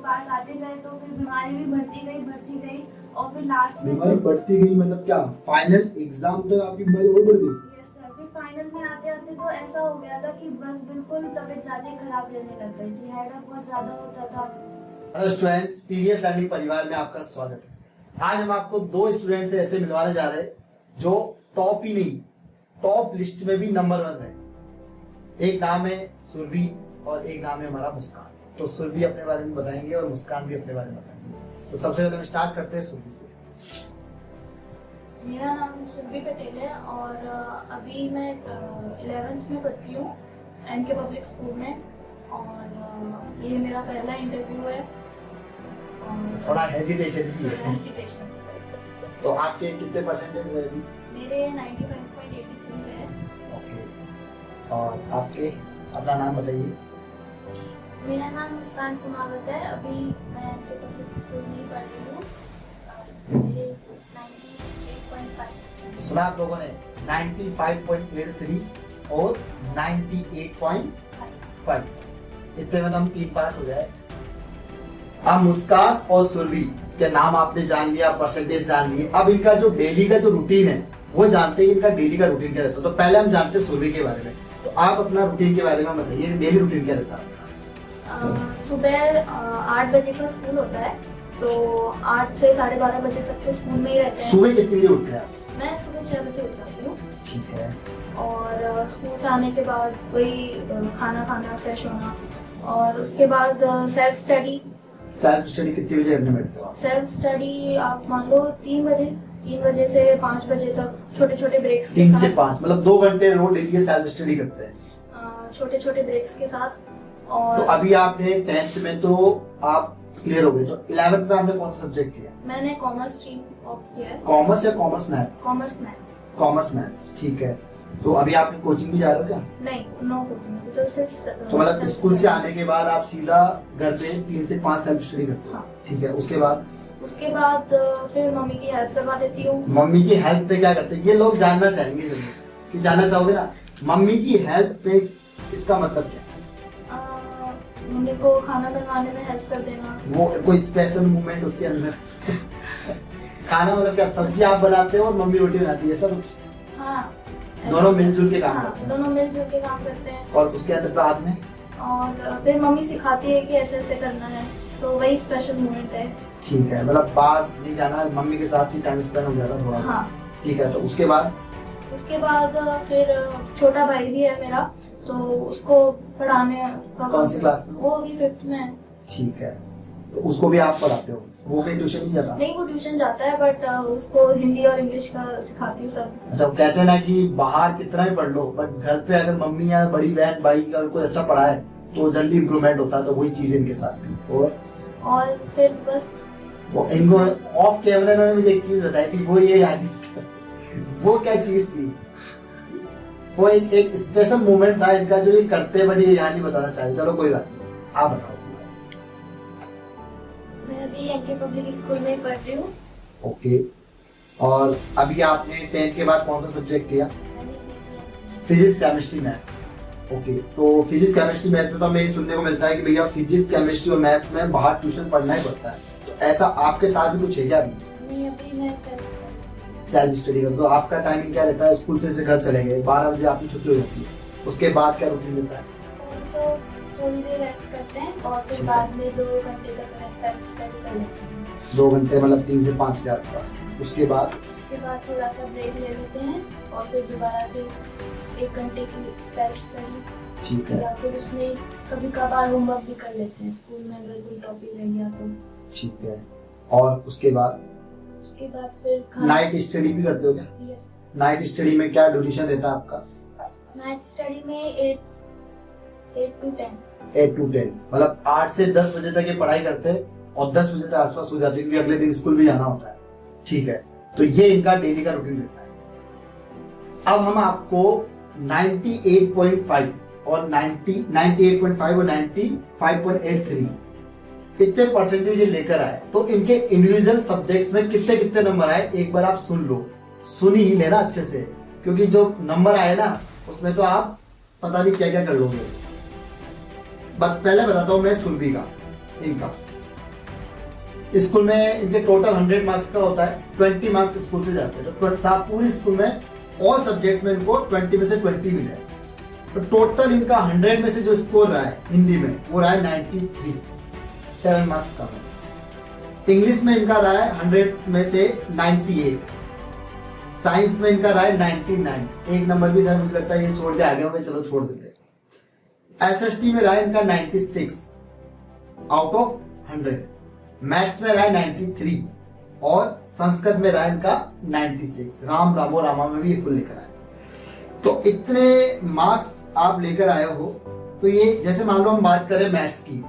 पास आते गए तो फिर बीमारी भी बढ़ती गई और फिर लास्ट में बीमारी बढ़ती गई मतलब क्या फाइनल एग्जाम तक आपकी बीमारी और बढ़ गई? यस सर, फिर फाइनल में आते आते तो ऐसा हो गया था कि बस बिल्कुल तबीयत ज्यादा ही खराब रहने लग गई थी, हेडेक बहुत ज्यादा होता था। हेलो स्टूडेंट्स, पीवीएस लर्निंग परिवार में आपका स्वागत है। आज हम आपको दो स्टूडेंट से ऐसे मिलवाने जा रहे हैं जो टॉप ही नहीं, टॉप लिस्ट में भी नंबर 1 है। एक नाम है सुरभि और एक नाम है हमारा मुस्कान। तो सुरभि अपने बारे में बताएंगे और मुस्कान भी अपने बारे में बताएंगे। तो सबसे पहले हम स्टार्ट करते हैं सुरभि से। मेरा नाम सुरभि पटेल है और अभी मैं 11th में पढ़ती हूँ एनके पब्लिक स्कूल में और ये मेरा पहला इंटरव्यू है। और थोड़ा हेजिटेशन भी है। हेजिटेशन। तो आपके कितने परसेंटेज है अभी? मेरे 95.83 है। ओके, और आपके अपना नाम बताइए। मेरा नाम मुस्कान कुमावत है, अभी मैं एनके पब्लिक स्कूल में ही पढ़ रही हूँ। मेरे 98.5। सुना आप लोगों ने 95.83 और 98.5, इतने में हम 3 पास हो जाए। अब मुस्कान और सुरभि के नाम आपने जान लिया, परसेंटेज जान लिए। अब इनका जो डेली का जो रूटीन है वो जानते हैं, इनका डेली का रूटीन क्या रहता है। तो पहले हम जानते हैं सुरभि के बारे में। तो आप अपना रूटीन के बारे में बताइए, डेली रूटीन क्या रहता है? सुबह 8 बजे का स्कूल होता है, तो 8 से 12:30 बजे तक तो स्कूल में ही रहते हैं। सुबह कितने बजे उठते हैं आप? मैं सुबह 6 बजे उठ जाती हूँ। ठीक है। और स्कूल से आने के बाद वही खाना खाना, फ्रेश होना और उसके बाद सेल्फ स्टडी। सेल्फ स्टडी कितने बजे करने बैठते हो आप? सेल्फ स्टडी आप मान लो 3 बजे से 5 बजे तक, छोटे छोटे ब्रेक्स 3 से 5 मतलब 2 घंटे रोज डेली सेल्फ स्टडी करते हैं, छोटे छोटे ब्रेक्स के साथ। तो और अभी आपने 10th में तो आप क्लियर हो गए, तो 11th में आपने कौन सा सब्जेक्ट किया? मैंने कॉमर्स स्ट्रीम ऑप्ट किया है। कॉमर्स या commerce maths? Commerce maths. Commerce maths, ठीक है। तो अभी आपने कोचिंग भी जा रहे हो क्या? नहीं, नो कोचिंग, तो सिर्फ तो मतलब स्कूल से आने के बाद आप सीधा घर पे 3 से 5 सेल्फ स्टडी करते हो? हाँ। ठीक है। उसके बाद फिर मम्मी की हेल्प करवा देती हूँ। मम्मी की हेल्प पे क्या करते हैं ये लोग जानना चाहेंगे जरूर, कि जानना चाहोगे ना मम्मी की हेल्प पे, इसका मतलब क्या? मम्मी को खाना बनवाने में हेल्प कर देना। वो कोई स्पेशल मोमेंट उसके अंदर? खाना मतलब क्या, सब्जी आप बनाते हो और मम्मी रोटी बनाती है, ऐसा कुछ? हाँ, दोनों मिलजुल के काम हाँ, करते हैं? दोनों मिलजुल के काम करते हैं। और उसके अंदर बाद में और फिर मम्मी सिखाती है कि ऐसे ऐसे करना है, तो वही स्पेशल मोमेंट है। ठीक है, मतलब बाहर नहीं जाना, मम्मी के साथ ही टाइम स्पेंड हो जाता थोड़ा। हाँ। ठीक है। तो उसके बाद फिर छोटा भाई भी है मेरा, तो उसको पढ़ाने का। कौन सी क्लास में? वो अभी 5th में है। ठीक है। तो उसको भी आप पढ़ाते हो? वो कहीं ट्यूशन नहीं जाता? नहीं, वो ट्यूशन जाता है, बट उसको हिंदी और इंग्लिश का सिखाती हूँ सब। अच्छा, वो कहते हैं ना कि बाहर कितना ही पढ़ लो बट घर पे अगर मम्मी या बड़ी बहन भाई अगर कोई अच्छा पढ़ाए तो जल्दी इम्प्रूवमेंट होता है। तो वही चीज इनके साथ भी। और फिर बस वो इनको ऑफ कैमरा इन्होंने मुझे एक चीज बताई थी, वो ये याद नहीं। वो क्या चीज थी? वो एक स्पेशल मोमेंट था इनका जो ये करते बट ये यहाँ नहीं बताना चाहे। चलो कोई बात नहीं, आप बताओ। मैं अभी एनके पब्लिक स्कूल में ही पढ़ रही हूँ। ओके। और अभी आपने 10th के बाद कौन सा सब्जेक्ट किया? मैंने PCM। Physics, chemistry, maths. Okay. तो फिजिक्स, केमिस्ट्री, मैथ्स में तो हमें ये सुनने को मिलता है कि भैया फिजिक्स, केमिस्ट्री और मैथ्स में बाहर ट्यूशन पढ़ना ही पड़ता है। तो ऐसा आपके साथ भी कुछ है क्या? नहीं, अभी मैं सेल्फ स्टडी कर। तो आपका टाइमिंग क्या रहता है? स्कूल से घर चले गए, 12 बजे आपकी छुट्टी हो जाती है, उसके बाद क्या रूटीन रहता है? तो थोड़ी देर रेस्ट करते हैं और फिर बाद में 2 घंटे तक मैं सेल्फ स्टडी कर लेती हूँ। 2 घंटे मतलब 3 से 5 के आसपास। उसके बाद थोड़ा सा ब्रेक ले लेते हैं और फिर दोबारा से 1 घंटे की सेल्फ स्टडी। ठीक है। या फिर उसमें कभी कभार होमवर्क भी कर लेते हैं स्कूल में, अगर कोई टॉपिक रह गया तो। ठीक है। और उसके बाद फिर नाइट स्टडी भी करते हो क्या? यस। नाइट स्टडी में क्या ड्यूरेशन रहता है आपका? नाइट स्टडी में 8 to 10। 8 to 10 मतलब 8 से 10 बजे तक ये पढ़ाई करते हैं और 10 बजे तक आसपास हो जाते हैं, क्योंकि अगले दिन स्कूल भी जाना होता है। ठीक है। तो ये इनका डेली का रूटीन रहता है। अब हम आपको 98.5 और 95.83 इतने परसेंटेज लेकर आए। तो इनके इंडिविजुअल सब्जेक्ट्स में कितने कितने नंबर आए एक बार आप सुन लो, सुन ही लेना अच्छे से, क्योंकि जो नंबर आए ना उसमें तो आप पता नहीं क्या क्या कर लोगे। पहले बताता हूं मैं सुरभि का, इनका स्कूल में इनके टोटल 100 मार्क्स का होता है, 20 मार्क्स स्कूल से जाते हैं। तो साहब पूरी स्कूल में ऑल सब्जेक्ट्स में इनको 20 में से 20 मिले। तो टोटल इनका 100 में से जो स्कोर रहा है हिंदी में वो रहा है 93, 7 मार्क्स का। इंग्लिश में इनका रहा है 100 में से 98, साइंस में इनका रहा है 99, एक नंबर भी सर मुझे लगता है ये छोड़ के आगे होंगे, चलो छोड़ देते हैं। एसएसटी में रहा है इनका 96 आउट ऑफ 100, मैथ्स में रहा है 93 और संस्कृत में रहा है इनका 96। राम रामो रामा में भी ये फुल लेकर आए। तो इतने मार्क्स आप लेकर आए हो, तो ये जैसे मान लो हम बात करें मैथ्स की,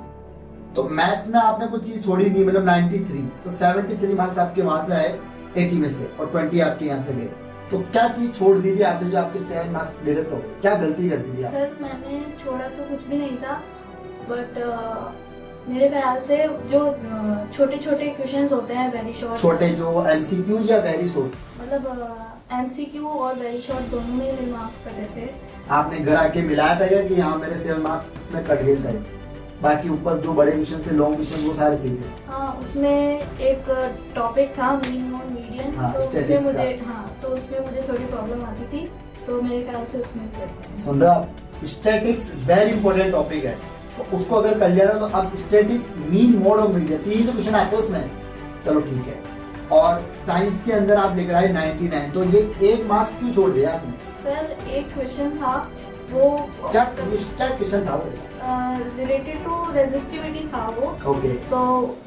तो मैथ्स में आपने कुछ चीज छोड़ी नहीं, मतलब 93, तो 73 मार्क्स आपके वहां से आए 80 में से और 20 आपके यहाँ से गए। तो क्या चीज छोड़ दी थी आपने जो आपके 7 मार्क्स डिडक्ट हो गए? क्या गलती कर दी थी आप? सर मैंने छोड़ा तो कुछ भी नहीं था, बट मेरे ख्याल से जो छोटे छोटे क्वेश्चंस होते हैं वेरी शॉर्ट, छोटे जो एमसीक्यूज या वेरी शॉर्ट, मतलब एमसीक्यू और वेरी शॉर्ट दोनों में मेरे मार्क्स कटे थे। आपने घर आके मिलाया था क्या कि हाँ मेरे 7 मार्क्स इसमें कट गए शायद, बाकी ऊपर जो बड़े क्वेश्चन थे लॉन्ग क्वेश्चन वो सारे सही थे? हाँ, उसमें एक टॉपिक था मीन नॉन मीडियन, हाँ, तो उसमें statistics मुझे तो उसमें मुझे थोड़ी प्रॉब्लम आती थी, तो मेरे ख्याल से उसमें सुन रहे हो आप, स्टैटिक्स वेरी इंपॉर्टेंट टॉपिक है, तो उसको अगर कर लिया ना तो अब स्टैटिक्स मीन मोड और मीडियन 3 तो क्वेश्चन आते हैं उसमें, चलो ठीक है। और साइंस के अंदर आप लेकर आए 99, तो ये 1 मार्क्स क्यों छोड़ दिया आपने? सर एक क्वेश्चन था वो क्या क्वेश्चन था वो ऐसा? रिलेटेड टू रेजिस्टिविटी था वो, ओके, तो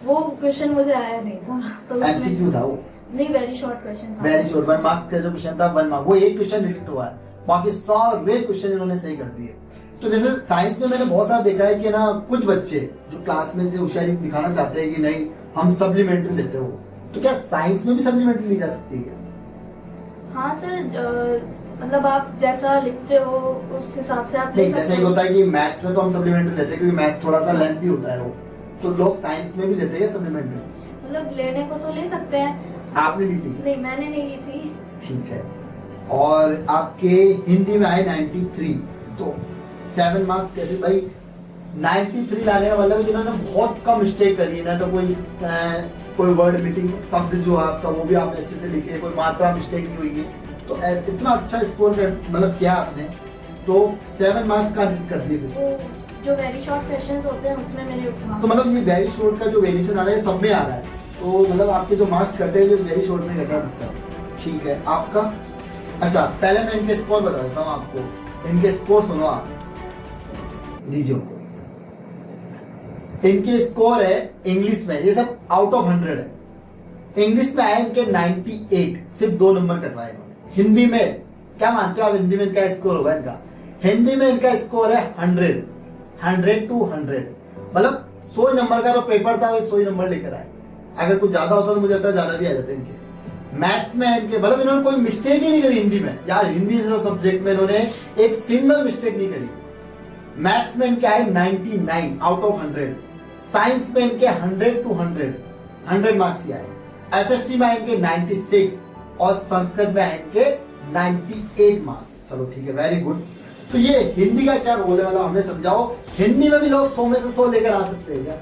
वो क्वेश्चन मुझे आया नहीं था, तो एमसीक्यू था वो? नहीं, वेरी शॉर्ट क्वेश्चन था। वेरी शॉर्ट 1 मार्क्स का जो क्वेश्चन था 1 मार्क, वो एक क्वेश्चन रिलेटेड हुआ है, बाकी सारे क्वेश्चन इन्होंने सही कर दिए। तो जैसे साइंस में मैंने बहुत सारा देखा है कि ना कुछ बच्चे जो क्लास में से होशियारी दिखाना चाहते हैं कि नहीं हम सप्लीमेंट्री लेते हो, तो क्या साइंस में भी सप्लीमेंट्री ली जा सकती है? हाँ सर, मतलब आप जैसा लिखते हो उस हिसाब से आप ले नहीं, सकते जैसे एक होता है कि मैथ्स में तो हम सप्लीमेंट्री लेते हैं क्योंकि मैथ थोड़ा सा लेंथी होता है वो, तो लोग साइंस में भी लेते हैं सप्लीमेंट्री? मतलब लेने को तो ले सकते हैं। आपने ली थी? नहीं, मैंने नहीं ली थी। ठीक है। और आपके हिंदी में आए 93, तो 7 मार्क्स कैसे भाई? 93 लाने का मतलब जिन्होंने बहुत कम मिस्टेक करी है ना, तो कोई वर्ड मीटिंग शब्द जो है आपका वो भी आपने अच्छे से लिखे, कोई मात्रा मिस्टेक नहीं हुई है, तो इतना अच्छा स्कोर मतलब किया आपने, तो 7 मार्क्स का कर दिए थे। वो जो वेरी शॉर्ट क्वेश्चंस होते हैं उसमें मेरे तो मतलब ये वेरी शॉर्ट का जो वेरिएशन आ रहा है सब में आ रहा है, तो मतलब आपके जो मार्क्स कटे हैं जो वेरी शॉर्ट में कटा दिखता है। ठीक है, आपका अच्छा पहले मैं इनके स्कोर बता देता हूँ आपको, इनके स्कोर सुनो आप, दीजिए उनको। इनके स्कोर है इंग्लिश में, ये सब आउट ऑफ 100 है, इंग्लिश में आए इनके 98, सिर्फ 2 नंबर कटवाए इन्होंने। हिंदी में क्या मानते हो आप, हिंदी में इनका स्कोर होगा? इनका हिंदी में इनका स्कोर है 100 to 100, मतलब 100 नंबर का जो पेपर था वो 100 नंबर लेकर आए। अगर कुछ ज्यादा होता तो मुझे लगता है ज्यादा भी आ जाते इनके। मैथ्स में इनके मतलब इन्होंने कोई मिस्टेक ही नहीं करी हिंदी में, यार हिंदी जैसा सब्जेक्ट में इन्होंने एक सिंगल मिस्टेक नहीं करी। मैथ्स में इनके आए 99 आउट ऑफ 100, साइंस में इनके 100 to 100 मार्क्स आए, एसएसटी में आए इनके 96 और संस्कृत में आए इनके 98 मार्क्स। चलो ठीक है, वेरी गुड। तो ये हिंदी का क्या रोल है, मतलब हमें समझाओ, हिंदी में भी लोग 100 में से 100 लेकर आ सकते हैं क्या?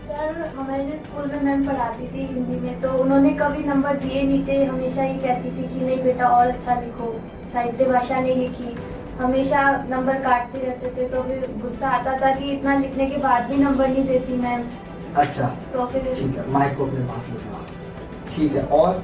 सर हमारे जो स्कूल में मैम पढ़ाती थी हिंदी में, तो उन्होंने कभी नंबर दिए नहीं थे, हमेशा ही कहती थी कि नहीं बेटा और अच्छा लिखो, साहित्य भाषा नहीं लिखी, हमेशा नंबर काटते रहते थे, तो फिर गुस्सा आता था कि इतना लिखने के बाद भी नंबर नहीं देती मैम। अच्छा, तो फिर ठीक है, माइक को अपने पास लेना, ठीक है। और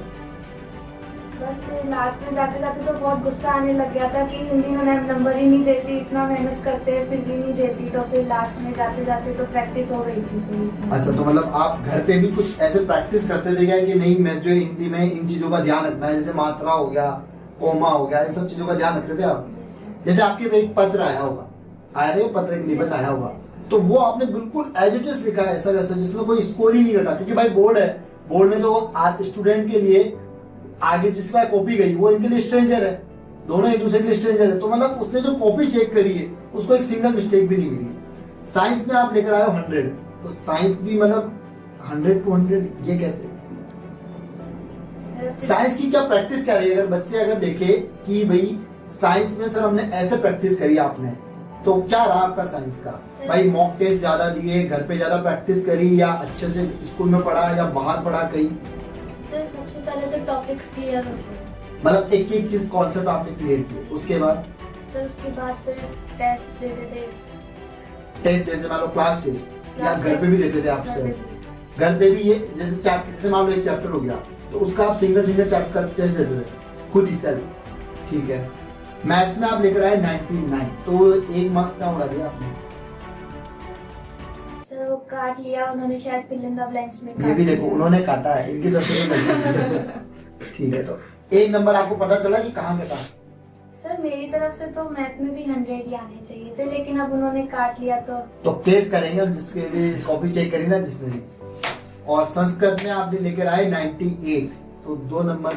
बस फिर लास्ट में जाते जाते तो बहुत गुस्सा आने लग गया था कि हिंदी में मैम नंबर ही नहीं देती, इतना मेहनत करते हैं फिर भी नहीं देती, तो फिर लास्ट में जाते जाते तो प्रैक्टिस हो गई थी फिर। अच्छा, तो मतलब आप घर पे भी कुछ ऐसे प्रैक्टिस करते थे क्या कि नहीं मैं जो हिंदी में इन चीजों का ध्यान रखना है, जैसे मात्रा हो गया, कोमा हो गया, इन सब चीजों का ध्यान रखते थे आप? जैसे आपके एक पत्र आया होगा, आया नहीं पत्र, एक निबंध आया होगा, तो वो आपने बिल्कुल एज इट इज लिखा है ऐसा वैसा, जिसमें कोई स्कोर ही नहीं घटा, क्योंकि भाई बोर्ड है, बोर्ड में तो आज स्टूडेंट के लिए आगे जिसके पास कॉपी गई वो इनके लिए स्ट्रेंजर है, दोनों एक दूसरे के लिए स्ट्रेंजर है, तो मतलब उसने जो कॉपी चेक करी है उसको एक सिंगल मिस्टेक भी नहीं मिली। साइंस में आप लेकर आए हो 100, तो साइंस भी मतलब 100 to 100, ये कैसे? साइंस की क्या प्रैक्टिस कर रही है? अगर बच्चे अगर देखे कि भाई साइंस में सर हमने ऐसे प्रैक्टिस करी आपने, तो क्या रहा आपका साइंस का? भाई मॉक टेस्ट ज्यादा दिए, घर पे ज्यादा प्रैक्टिस करी, या अच्छे से स्कूल में पढ़ा या बाहर पढ़ा कहीं? सर सबसे पहले तो टॉपिक्स क्लियर होते हैं, मतलब एक एक चीज कॉन्सेप्ट आपने क्लियर किए, उसके बाद सर उसके बाद फिर टेस्ट देते थे। टेस्ट जैसे मान लो क्लास टेस्ट या क्लास घर पे भी देते थे घर आपसे? पे भी। घर पे भी ये जैसे चैप्टर, जैसे मान लो एक चैप्टर हो गया तो उसका आप सिंगल सिंगल चैप्टर टेस्ट देते थे खुद ही सेल्फ, ठीक है। मैथ्स में आप लेकर आए 99, तो एक मार्क्स का उड़ा दिया आपने। सर वो काट लिया उन्होंने शायद फिल इन द ब्लैंक्स में। ये भी देखो उन्होंने काटा है, इनकी तरफ से तो गलती है। ठीक है, तो एक नंबर आपको पता चला कि कहाँ कटा? सर मेरी तरफ से तो मैथ में भी 100 ही आने चाहिए थे, लेकिन अब उन्होंने काट लिया तो केस करेंगे जिसके भी कॉपी चेक करी ना जिसने भी। और संस्कृत में आपने लेकर आए 98, तो 2 नंबर।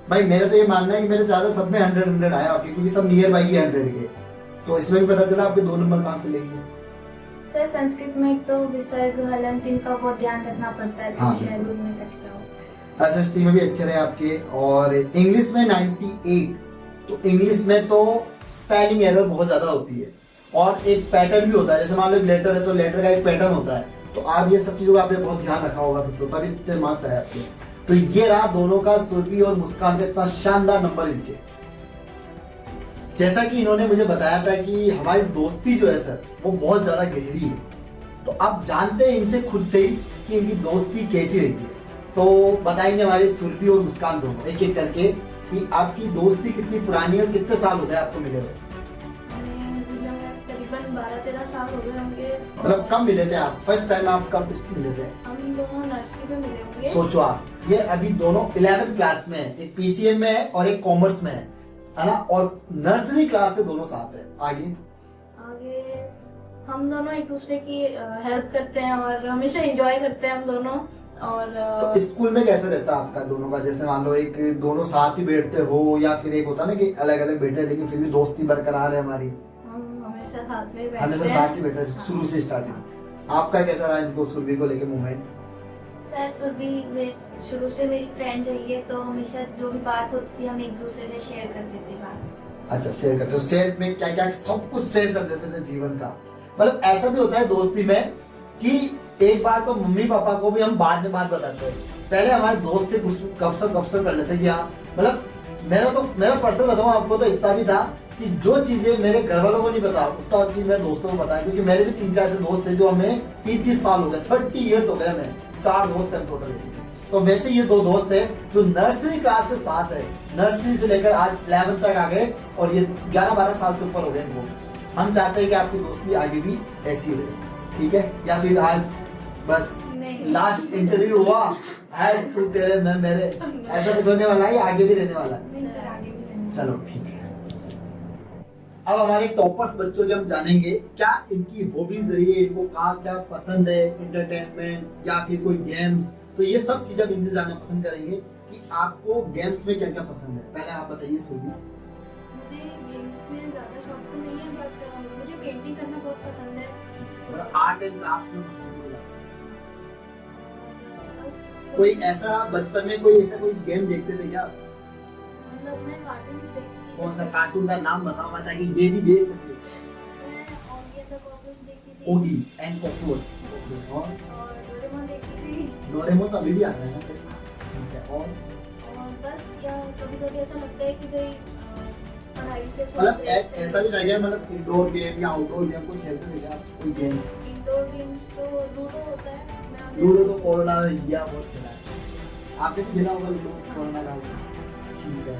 भाई मेरा तो ये मानना है कि मेरे ज्यादा सब में 100 आया आपके, क्योंकि सब नियर बाई है 100 के। तो इसमें भी पता चला आपके 2 नंबर कहाँ चले गए। सर संस्कृत में एक तो विसर्ग हलंत इनका बहुत ध्यान रखना पड़ता है, हाँ, तो शायद उनमें कट गया हो। एसएसटी में भी अच्छे रहे आपके। और इंग्लिश में 98, तो इंग्लिश में तो स्पेलिंग एरर बहुत ज्यादा होती है और एक पैटर्न भी होता है। जैसे मान लो एक लेटर है तो लेटर का एक पैटर्न होता है, तो आप ये सब चीजों का आपने बहुत ध्यान रखा होगा, तो तभी इतने मार्क्स आए आपके। तो ये रहा दोनों का, सुरभि और मुस्कान का इतना शानदार नंबर इनके। जैसा कि इन्होंने मुझे बताया था कि हमारी दोस्ती जो है सर वो बहुत ज्यादा गहरी है, तो आप जानते हैं इनसे खुद से ही कि इनकी दोस्ती कैसी रही है। तो बताएंगे हमारे सुरभि और मुस्कान दोनों एक एक करके कि आपकी दोस्ती कितनी पुरानी है और कितने साल हो गए आपको मिले हुए? करीबन 12-13 साल हो गए होंगे। मतलब कब मिले थे आप? फर्स्ट टाइम आप कब मिले थे? हम दोनों नर्सरी में मिले होंगे। सोचो आप, ये अभी दोनों 11th क्लास में है, एक पीसीएम में है और एक कॉमर्स में है ना, और नर्सरी क्लास से दोनों साथ है। आगे हम दोनों एक दूसरे की हेल्प करते हैं और हमेशा एंजॉय करते हैं हम दोनों। और तो स्कूल में कैसे रहता है आपका दोनों का? जैसे मान लो एक दोनों साथ ही बैठते हो, या फिर एक होता है ना कि अलग अलग बैठे हैं लेकिन फिर भी दोस्ती बरकरार है हमारी? हम हमेशा साथ में बैठते हमेशा हैं। साथ ही बैठे हैं शुरू से स्टार्टिंग। आपका कैसा रहा इनको सुरभि को लेके मूवमेंट? सर सुरभि शुरू से मेरी फ्रेंड रही है, तो हमेशा जो भी बात होती थी हम एक दूसरे से शेयर करते थे बात। अच्छा, शेयर करते हो? शेयर में क्या क्या सब कुछ शेयर कर देते थे जीवन का? मतलब ऐसा भी होता है दोस्ती में कि एक बार तो मम्मी पापा को भी हम बाद में बात बताते हैं, पहले हमारे दोस्त से कुछ गपशप कर लेते कि हाँ, मतलब मेरा पर्सनल बताऊं आपको तो इतना भी था कि जो चीजें मेरे घर वालों को नहीं पता उतना चीज मेरे दोस्तों को पता है, क्योंकि मेरे भी 3-4 ऐसे दोस्त थे जो हमें 30 साल हो गए, 30 इयर्स हो गए हमें, 4 दोस्त हैं टोटल ऐसे। तो वैसे ये 2 दोस्त है जो नर्सरी क्लास से साथ है, नर्सरी से लेकर आज 11th तक आ गए, और ये 11-12 साल से ऊपर हो गए इनको। हम चाहते हैं कि आपकी दोस्ती आगे भी ऐसी रहे, ठीक है? या फिर आज बस लास्ट इंटरव्यू हुआ है, तू तेरे मैं मेरे, ऐसा कुछ होने वाला है या आगे भी रहने वाला है? नहीं सर आगे भी रहना। चलो ठीक है। अब हमारे टॉपर्स बच्चों जो हम जानेंगे क्या इनकी हॉबीज रही है, इनको कहाँ क्या पसंद है, एंटरटेनमेंट या फिर कोई गेम्स, तो ये सब चीजें हम इनसे जानना पसंद करेंगे कि आपको गेम्स में क्या क्या पसंद है। पहले आप बताइए सुरभि। मुझे गेम्स में ज्यादा शौक तो नहीं है, बट मुझे पेंटिंग करना बहुत पसंद है। मतलब आर्ट एंड क्राफ्ट में पसंद है? बस कोई ऐसा बचपन में कोई गेम देखते थे क्या? मतलब मैं कार्टून्स देखती थी। कौन सा कार्टून का नाम बताओ मैं, ताकि ये भी देख सके। मैं ऑगी एंड द कॉकरोच देखती थी। ओगी एंड कॉकरोच, और डोरेमोन देखती थी। डोरेमोन तो अभी भी आता है ना सर? ठीक है। और बस या कभी-कभी ऐसा लगता है कि भाई पढ़ाई से मतलब ऐसा भी लगे मतलब इंडोर गेम या आउटडोर गेम कोई खेलते थे क्या? कोई गेम्स? इंडोर गेम्स तो लूडो होता है। लूडो तो कोरोना में इंडिया बहुत खेला है, आपने भी खेला होगा लूडो कोरोना का? ठीक है।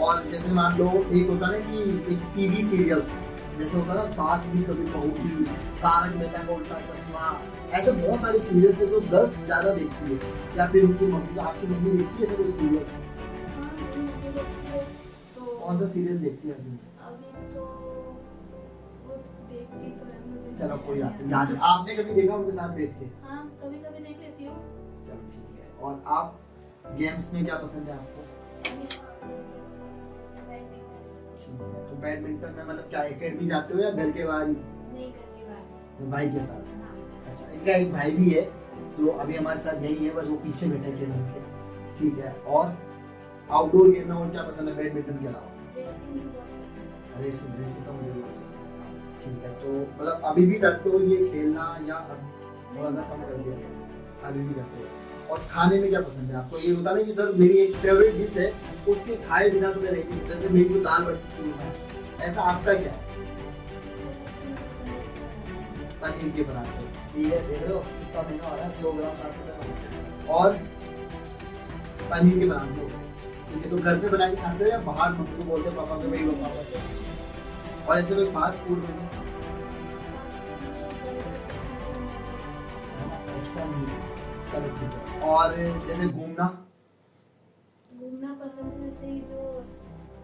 और जैसे मान लो एक होता है ना कि एक टीवी सीरियल्स जैसे होता है ना, सास भी कभी बहू की, तारक मेहता का उल्टा चश्मा, ऐसे बहुत सारे सीरियल्स है जो गर्ल्स ज्यादा देखती है, या फिर उनकी मम्मी, आपकी मम्मी देखती है ऐसे कोई सीरियल्स? कौन सा सीरियल देखती है अभी? अभी तो वो देखती तो है मुझे। चलो कोई बात नहीं, याद है। आपने कभी देखा उनके साथ बैठ के? हाँ कभी-कभी देख लेती हूँ। चलो ठीक है। और आप गेम्स में क्या पसंद है आपको? ठीक है। तो बैडमिंटन में मतलब क्या एकेडमी जाते हो या घर के बाहर ही? नहीं करके बात। भाई के साथ? अच्छा, इनका एक भाई भी है जो अभी हमारे साथ यही है, बस वो पीछे बैठे खेलने के। ठीक है। और आउटडोर गेम में और क्या पसंद है बैडमिंटन के अलावा? रेसिंग तो मुझे भी पसंद है। ठीक है, तो मतलब अभी भी करते हो ये खेलना या अब थोड़ा सा कम कर दिया? अभी भी करते हो। और खाने में क्या पसंद है आपको? ये बता दें कि सर मेरी एक फेवरेट डिश है, उसके खाए बिना तो मैं नहीं सकता, जैसे मेरी को दाल बाटी चूरमा है, ऐसा आपका क्या है? पनीर के पराठे। ठीक है, देख लो कितना महंगा हो रहा है, 100 ग्राम 60 रुपए का। और पनीर के पराठे, ठीक है, तो घर पे बना के खाते हो या बाहर मम्मी को बोलते हो पापा को वही बता? और ऐसे कोई फास्ट फूड में चलो ठीक है। और जैसे घूमना पसंद है, जैसे जो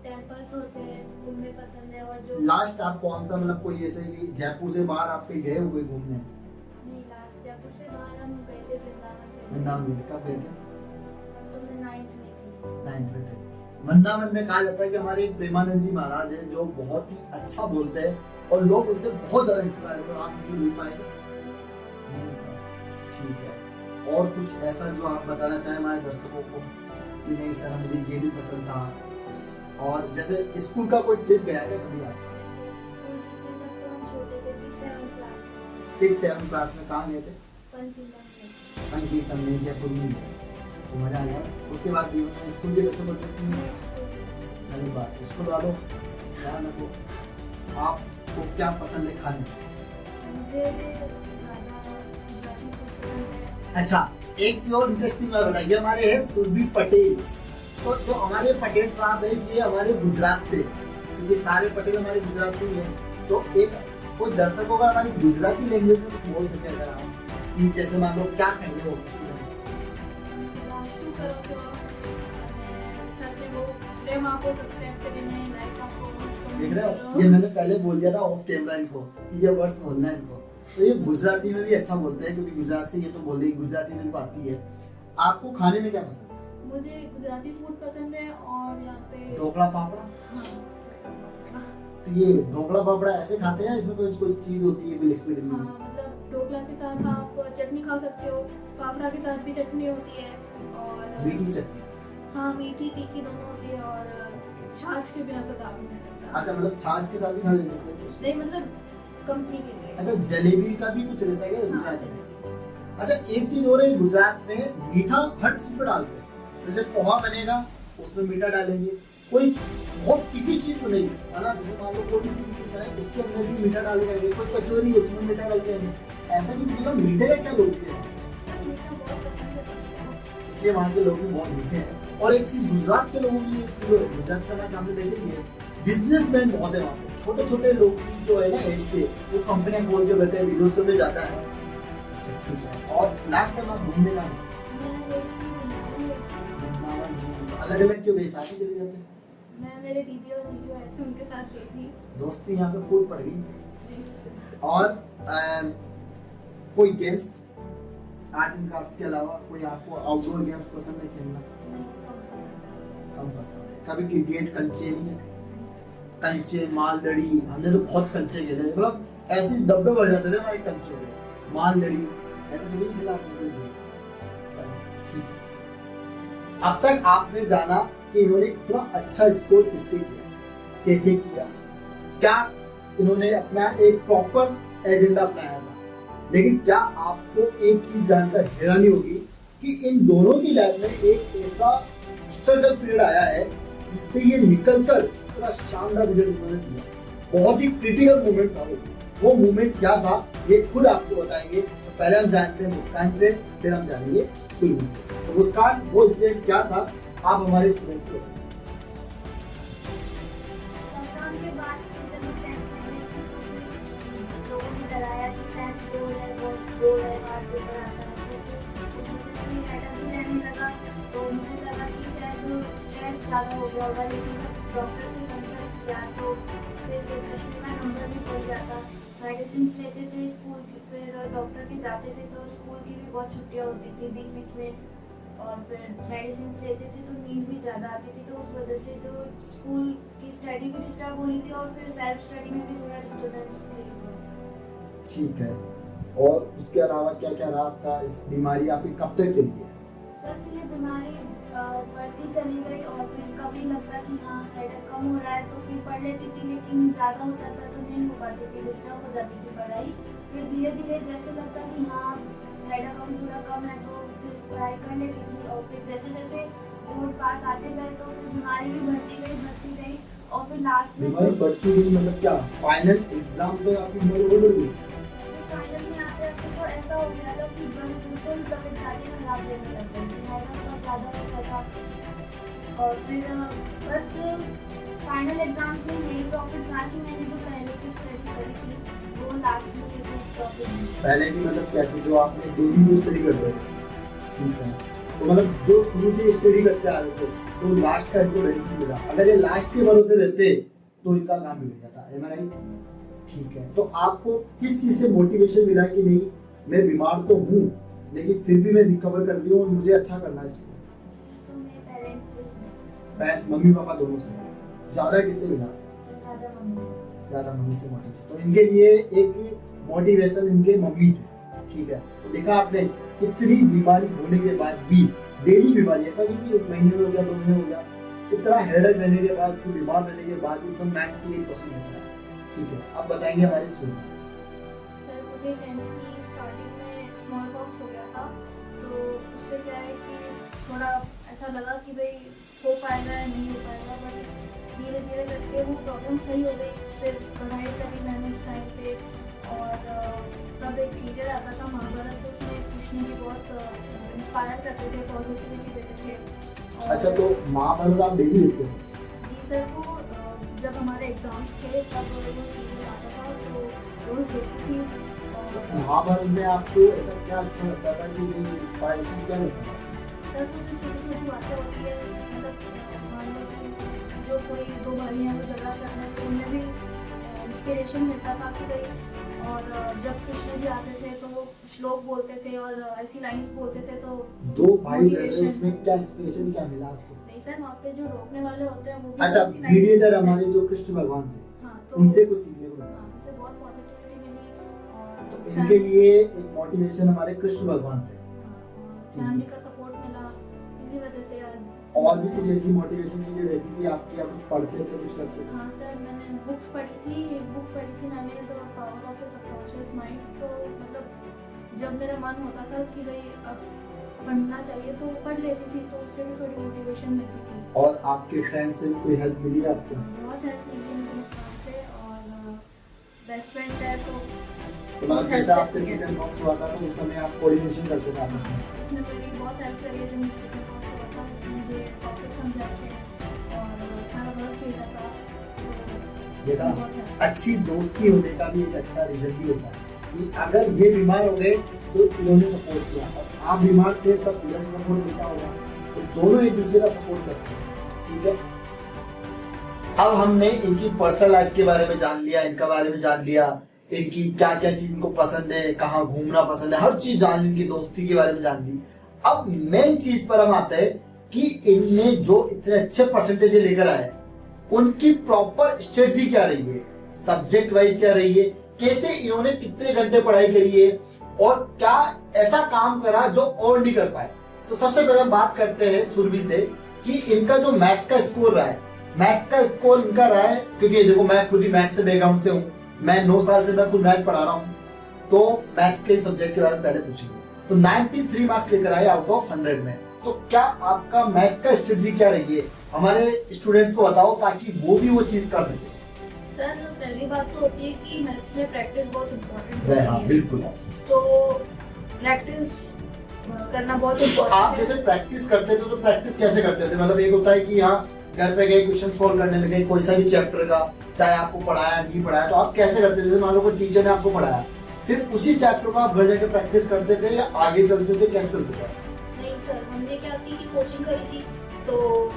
टेम्पल्स होते हैं घूमने पसंद है। और जो लास्ट आप कौन सा मतलब कोई ऐसे कि जयपुर से बाहर आप कहीं गए हुए घूमने? नहीं, लास्ट जयपुर से बाहर हम गए थे वृंदावन। वृंदावन गए, कब गए थे? तब तो मैं 9th में थी। 9th में थे। वृंदावन में कहा जाता है कि हमारे एक प्रेमानंद जी महाराज है जो बहुत ही अच्छा बोलते हैं और लोग उनसे बहुत ज्यादा इंस्पायर है, तो आप मुझे मिल पाएंगे? ठीक है। और कुछ ऐसा जो आप बताना चाहें हमारे दर्शकों को कि नहीं सर मुझे ये भी पसंद था? और जैसे स्कूल का कोई ट्रिप गया है कभी आप? स्कूल जब तो हम छोटे थे 6th-7th क्लास में 6th-7th क्लास में कहाँ गए थे? पंचकुला में। जयपुर में, तो मजा आ गया। उसके बाद जीवन में स्कूल के बच्चों को पहली बात स्कूल वालों ध्यान रखो, आपको क्या पसंद है खाने में? मुझे ज़्यादा गुजराती फूड पसंद है। अच्छा, एक चीज और इंटरेस्टिंग बात बताइए, हमारे हैं सुरभि पटेल। तो जो हमारे पटेल साहब है ये हमारे गुजरात से, क्योंकि सारे पटेल हमारे गुजरात में हैं, तो एक कोई दर्शक होगा हमारी गुजराती लैंग्वेज में कुछ बोल सके अगर आप, कि जैसे मान लो क्या कह रहे हो? શું કરો છો અને સાથે બહુ પ્રેમ આપો સબસ્ક્રાઇબ કરીને લાઈક આપો देख रहे हो, ये मैंने पहले बोल दिया था ऑफ कैमरा इनको कि ये वर्ड्स बोलना है इनको, तो ये गुजराती में भी अच्छा बोलते हैं क्योंकि गुजरात से ये तो बोल रही गुजराती में इनको आती है। आपको खाने में क्या पसंद है? मुझे गुजराती फूड पसंद है और यहाँ पे ढोकला पापड़ा? हाँ, तो ये ढोकला पापड़ा ऐसे खाते हैं, इसमें कोई कोई चीज होती है कोई लिक्विड में? हाँ, मतलब ढोकला के साथ आप चटनी खा सकते हो, फाफड़ा के साथ भी चटनी होती है और मीठी चटनी? हाँ, मीठी तीखी दोनों होती है और छाछ के बिना तो काम नहीं चलता। अच्छा, मतलब छाछ के साथ भी खा लेते हैं? नहीं, मतलब कंपनी के लिए। अच्छा, जलेबी का भी कुछ रहता है क्या हाँ, गुजरात में? अच्छा, एक चीज और है, गुजरात में मीठा हर चीज में डालते हैं। जैसे पोहा बनेगा उसमें मीठा डालेंगे, कोई बहुत तीखी चीज बनेगी है ना, जैसे मान लो कोई भी तीखी चीज बनाए उसके अंदर भी मीठा डालेंगे, कोई कचौरी उसमें मीठा डालते हैं, ऐसा भी मीठा मीठे का क्या लोग हैं? मीठा बहुत पसंद है। इसलिए वहाँ के लोग भी बहुत मीठे हैं। और एक चीज गुजरात के लोगों की एक चीज है, गुजरात का हमारे सामने बैठे ही है, बिजनेसमैन बहुत है वहाँ पे, छोटे छोटे लोग की जो है ना एज के, वो कंपनियां खोल के बैठे हैं, विदेशों में जाता है। अच्छा ठीक है। और लास्ट टाइम आप घूमने का अलग अलग क्यों गए, साथ ही चले जाते हैं? मैं मेरे दीदी और जीजू आए थे, उनके साथ गई थी। दोस्ती यहाँ पे फूट पड़ गई। और कोई गेम्स आर्ट एंड क्राफ्ट के अलावा कोई आपको आउटडोर गेम्स पसंद है खेलना? कम पसंद है। कभी क्रिकेट कंचे नहीं खेले? कंचे मालदड़ी हमने तो बहुत कंचे खेले, मतलब ऐसे डब्बे भर जाते थे हमारे कंचे में, मालदड़ी ऐसे कभी नहीं खेला आपने कोई गेम्स? चलो ठीक है। अब तक आपने जाना कि इन्होंने इतना अच्छा स्कोर किससे किया, कैसे किया, क्या इन्होंने अपना एक प्रॉपर एजेंडा अपनाया था, लेकिन क्या आपको एक चीज जानकर हैरानी होगी कि इन दोनों की लाइफ में एक ऐसा स्ट्रगल पीरियड आया है जिससे ये निकलकर इतना शानदार रिजल्ट इन्होंने दिया। बहुत ही क्रिटिकल मोमेंट था वो मोमेंट क्या था ये खुद आपको बताएंगे। तो पहले हम जानते हैं मुस्कान से, फिर हम जानेंगे सुरभि से। तो मुस्कान, वो इंसिडेंट क्या था, आप हमारे स्टूडेंट्स को बताएं। लॉकडाउन के बाद फिर जब मैं 10th में गई थी तो लोगों ने डराया कि 10th बोर्ड है, बहुत बोर्ड है, हार्ड पेपर आता है, तो उसमें से हेडअप भी रहने लगा। तो मुझे लगा कि शायद स्ट्रेस ज़्यादा हो गया होगा, लेकिन डॉक्टर से कंसल्ट किया तो फिर चश्मे का नंबर भी बढ़ जाता। मेडिसिन लेते थे स्कूल की, फिर डॉक्टर के जाते थे तो स्कूल की भी बहुत छुट्टियाँ होती थी बीच बीच में, और फिर मेडिसिन लेते थे तो नींद भी ज़्यादा आती थी। तो उस वजह से जो स्कूल की स्टडी भी डिस्टर्ब हो रही थी और फिर सेल्फ स्टडी में भी थोड़ा डिस्टर्बेंस फील हुआ। ठीक है। और उसके अलावा क्या क्या रहा आपका, इस बीमारी आपकी कब तक चली है? सर ये बीमारी बढ़ती चली गई और फिर कभी लगता कि हाँ हेडेक कम हो रहा है तो फिर पढ़ लेती थी, लेकिन ज़्यादा होता था तो नहीं हो पाती थी, डिस्टर्ब हो जाती थी पढ़ाई। फिर धीरे धीरे जैसे लगता कि हाँ हेडेक अभी थोड़ा कम है तो फिर पढ़ाई कर लेती थी। और फिर जैसे जैसे बोर्ड पास आते गए तो फिर बीमारी भी बढ़ती गई और फिर लास्ट में बीमारी बढ़ती गई मतलब क्या, फाइनल एग्जाम तो आपकी उम्र बढ़ गई? फाइनल में आते आते तो ऐसा हो गया था कि बस बिल्कुल तबीयत ज़्यादा खराब रहने लग गई थी, हेडेक बहुत ज़्यादा होता था। और फिर बस फाइनल एग्जाम में यही प्रॉफिट था कि मैंने जो पहले की स्टडी करी थी वो लास्ट में मुझे प्रॉफिट मिला। पहले भी मतलब कैसे, जो आपने डेली जो स्टडी करते थे, ठीक है, तो मतलब जो शुरू से स्टडी करते आ रहे थे तो लास्ट का इनको बेनिफिट मिला। अगर ये लास्ट के भरोसे रहते तो इनका काम बिगड़ जाता है, राइट? ठीक है, तो आपको किस चीज से मोटिवेशन मिला कि नहीं मैं बीमार तो हूँ लेकिन फिर भी मैं रिकवर कर रही हूँ और मुझे अच्छा करना है इसको? तो मेरे पेरेंट्स, मम्मी पापा दोनों से? ज्यादा किससे मिला? ज़्यादा मम्मी से। ज्यादा मम्मी से मोटिवेशन। तो इनके लिए एक मोटिवेशन इनके मम्मी थे, ठीक है। तो देखा आपने, इतनी बीमारी होने के बाद भी, डेली बीमारी, ऐसा नहीं कि एक महीने में हो गया, 2 महीने हो गया, इतना हेडेक रहने के बाद, बीमार रहने के बाद एकदम 98% रहता है, ठीक है। अब बताएंगे हमारे स्कूल में। सर मुझे 10th की स्टार्टिंग में स्मॉल पॉक्स हो गया था, तो उससे क्या है कि थोड़ा ऐसा लगा कि भाई हो पाएगा या नहीं हो पाएगा, बट धीरे धीरे करके वो प्रॉब्लम सही हो गई। फिर पढ़ाई करी मैंने उस टाइम पे, और तब एक सीरियल आता था महाभारत, तो उसमें कृष्ण जी बहुत इंस्पायर करते थे, पॉजिटिविटी देते थे। और अच्छा, तो महाभारत आप डेली देखते हैं? जी सर, वो जब हमारे एग्जाम्स थे तब वो सीरियल आता था तो रोज देखती थी। और महाभारत में आपको ऐसा क्या अच्छा लगता था कि नहीं, इंस्पायरेशन क्या लगता था? सर वो जो छोटी छोटी बातें होती है, मतलब मान लो कि जो कोई 2 भाइयाँ को झगड़ा कर रहे हैं तो उनमें भी इंस्पिरेशन मिलता था कि भाई। और जब कृष्ण जी आते थे तो वो श्लोक बोलते थे और ऐसी लाइंस बोलते थे, तो 2 भाई लड़ रहे हैं, motivation। उसमें क्या इंस्पिरेशन क्या मिला आपको? नहीं सर, वहाँ पे जो रोकने वाले होते हैं वो भी अच्छा, ऐसी lines मीडिएटर बोलते हैं। हमारे जो कृष्ण भगवान थे, हाँ, तो उनसे कुछ सीखने को मिला। हाँ, उनसे बहुत पॉजिटिविटी मिली। और तो इनके लिए एक मोटिवेशन हमारे कृष्ण भगवान थे। फैमिली का सपोर्ट मिला इसी वजह से यार। और भी कुछ ऐसी मोटिवेशन चीजें रहती थी आपकी, या कुछ पढ़ते थे, कुछ करते थे? हाँ सर, मैंने बुक्स पढ़ी थी, एक बुक पढ़ी थी मैंने, the power of the subconscious mind. तो मतलब जब मेरा मन होता था कि भाई अब पढ़ना चाहिए तो पढ़ लेती थी, तो उससे भी थोड़ी मोटिवेशन मिलती थी। और आपके फ्रेंड से भी कोई हेल्प मिली आपको? बहुत हेल्प मिली मुझे मुस्कान से, और बेस्ट फ्रेंड है तो तो मतलब जैसे आपके चिकन बॉक्स हुआ था तो उस समय आप कोऑर्डिनेशन करते थे आपस में? उसने मेरी बहुत हेल्प करी है। जब मुझे चिकन बॉक्स हुआ था उसने मुझे टॉपिक समझाए थे और सारा वर्क भेजा था, तो देखा, बहुत help। अच्छी दोस्ती होने का भी एक अच्छा रीजन भी होता है कि अगर ये बीमार हो गए तो इन्होंने सपोर्ट किया, और आप बीमार थे तब इधर से सपोर्ट मिलता होगा, तो दोनों एक दूसरे का सपोर्ट करते हैं, ठीक है। अब हमने इनकी पर्सनल लाइफ के बारे में जान लिया, इनका बारे में जान लिया, इनकी क्या क्या चीज इनको पसंद है, कहाँ घूमना पसंद है, हर चीज जान ली, इनकी दोस्ती के बारे में जान ली। अब मेन चीज पर हम आते हैं कि इनने जो इतने अच्छे परसेंटेज लेकर आए, उनकी प्रॉपर स्ट्रेटजी क्या रही है, सब्जेक्ट वाइज क्या रही है, कैसे इन्होंने कितने घंटे पढ़ाई करी है, और क्या ऐसा काम करा जो और नहीं कर पाए। तो सबसे पहले हम बात करते हैं सुरभि से कि इनका जो मैथ्स का स्कोर रहा है, मैथ्स का स्कोर इनका रहा है, क्योंकि देखो मैं खुद ही मैथ्स से बैकग्राउंड से हूँ, मैं 9 साल से मैं खुद मैथ पढ़ा रहा हूँ, तो मैथ्स के सब्जेक्ट के बारे में पहले पूछेंगे। तो 93 मार्क्स लेकर आए आउट ऑफ 100 में। तो क्या आपका मैथ्स का स्ट्रेटजी क्या रही है, हमारे स्टूडेंट्स को बताओ ताकि वो भी वो चीज कर सके। सर पहली बात तो होती है कि मैथ्स में प्रैक्टिस बहुत इम्पोर्टेंट हाँ, होती है, बिल्कुल। तो प्रैक्टिस करना बहुत तो इम्पोर्टेंट आप है। जैसे प्रैक्टिस करते थे तो प्रैक्टिस कैसे करते थे? मतलब एक होता है कि यहाँ घर पे गए क्वेश्चन सॉल्व करने लगे कोई सा भी चैप्टर का, चाहे आपको पढ़ाया नहीं पढ़ाया, तो आप कैसे करते थे? जैसे मान लो कोई टीचर ने आपको पढ़ाया, फिर उसी चैप्टर को आप घर जाके प्रैक्टिस करते थे या आगे चलते थे, कैसे चलते थे? नहीं सर, हमने क्या की कि कोचिंग करी थी, तो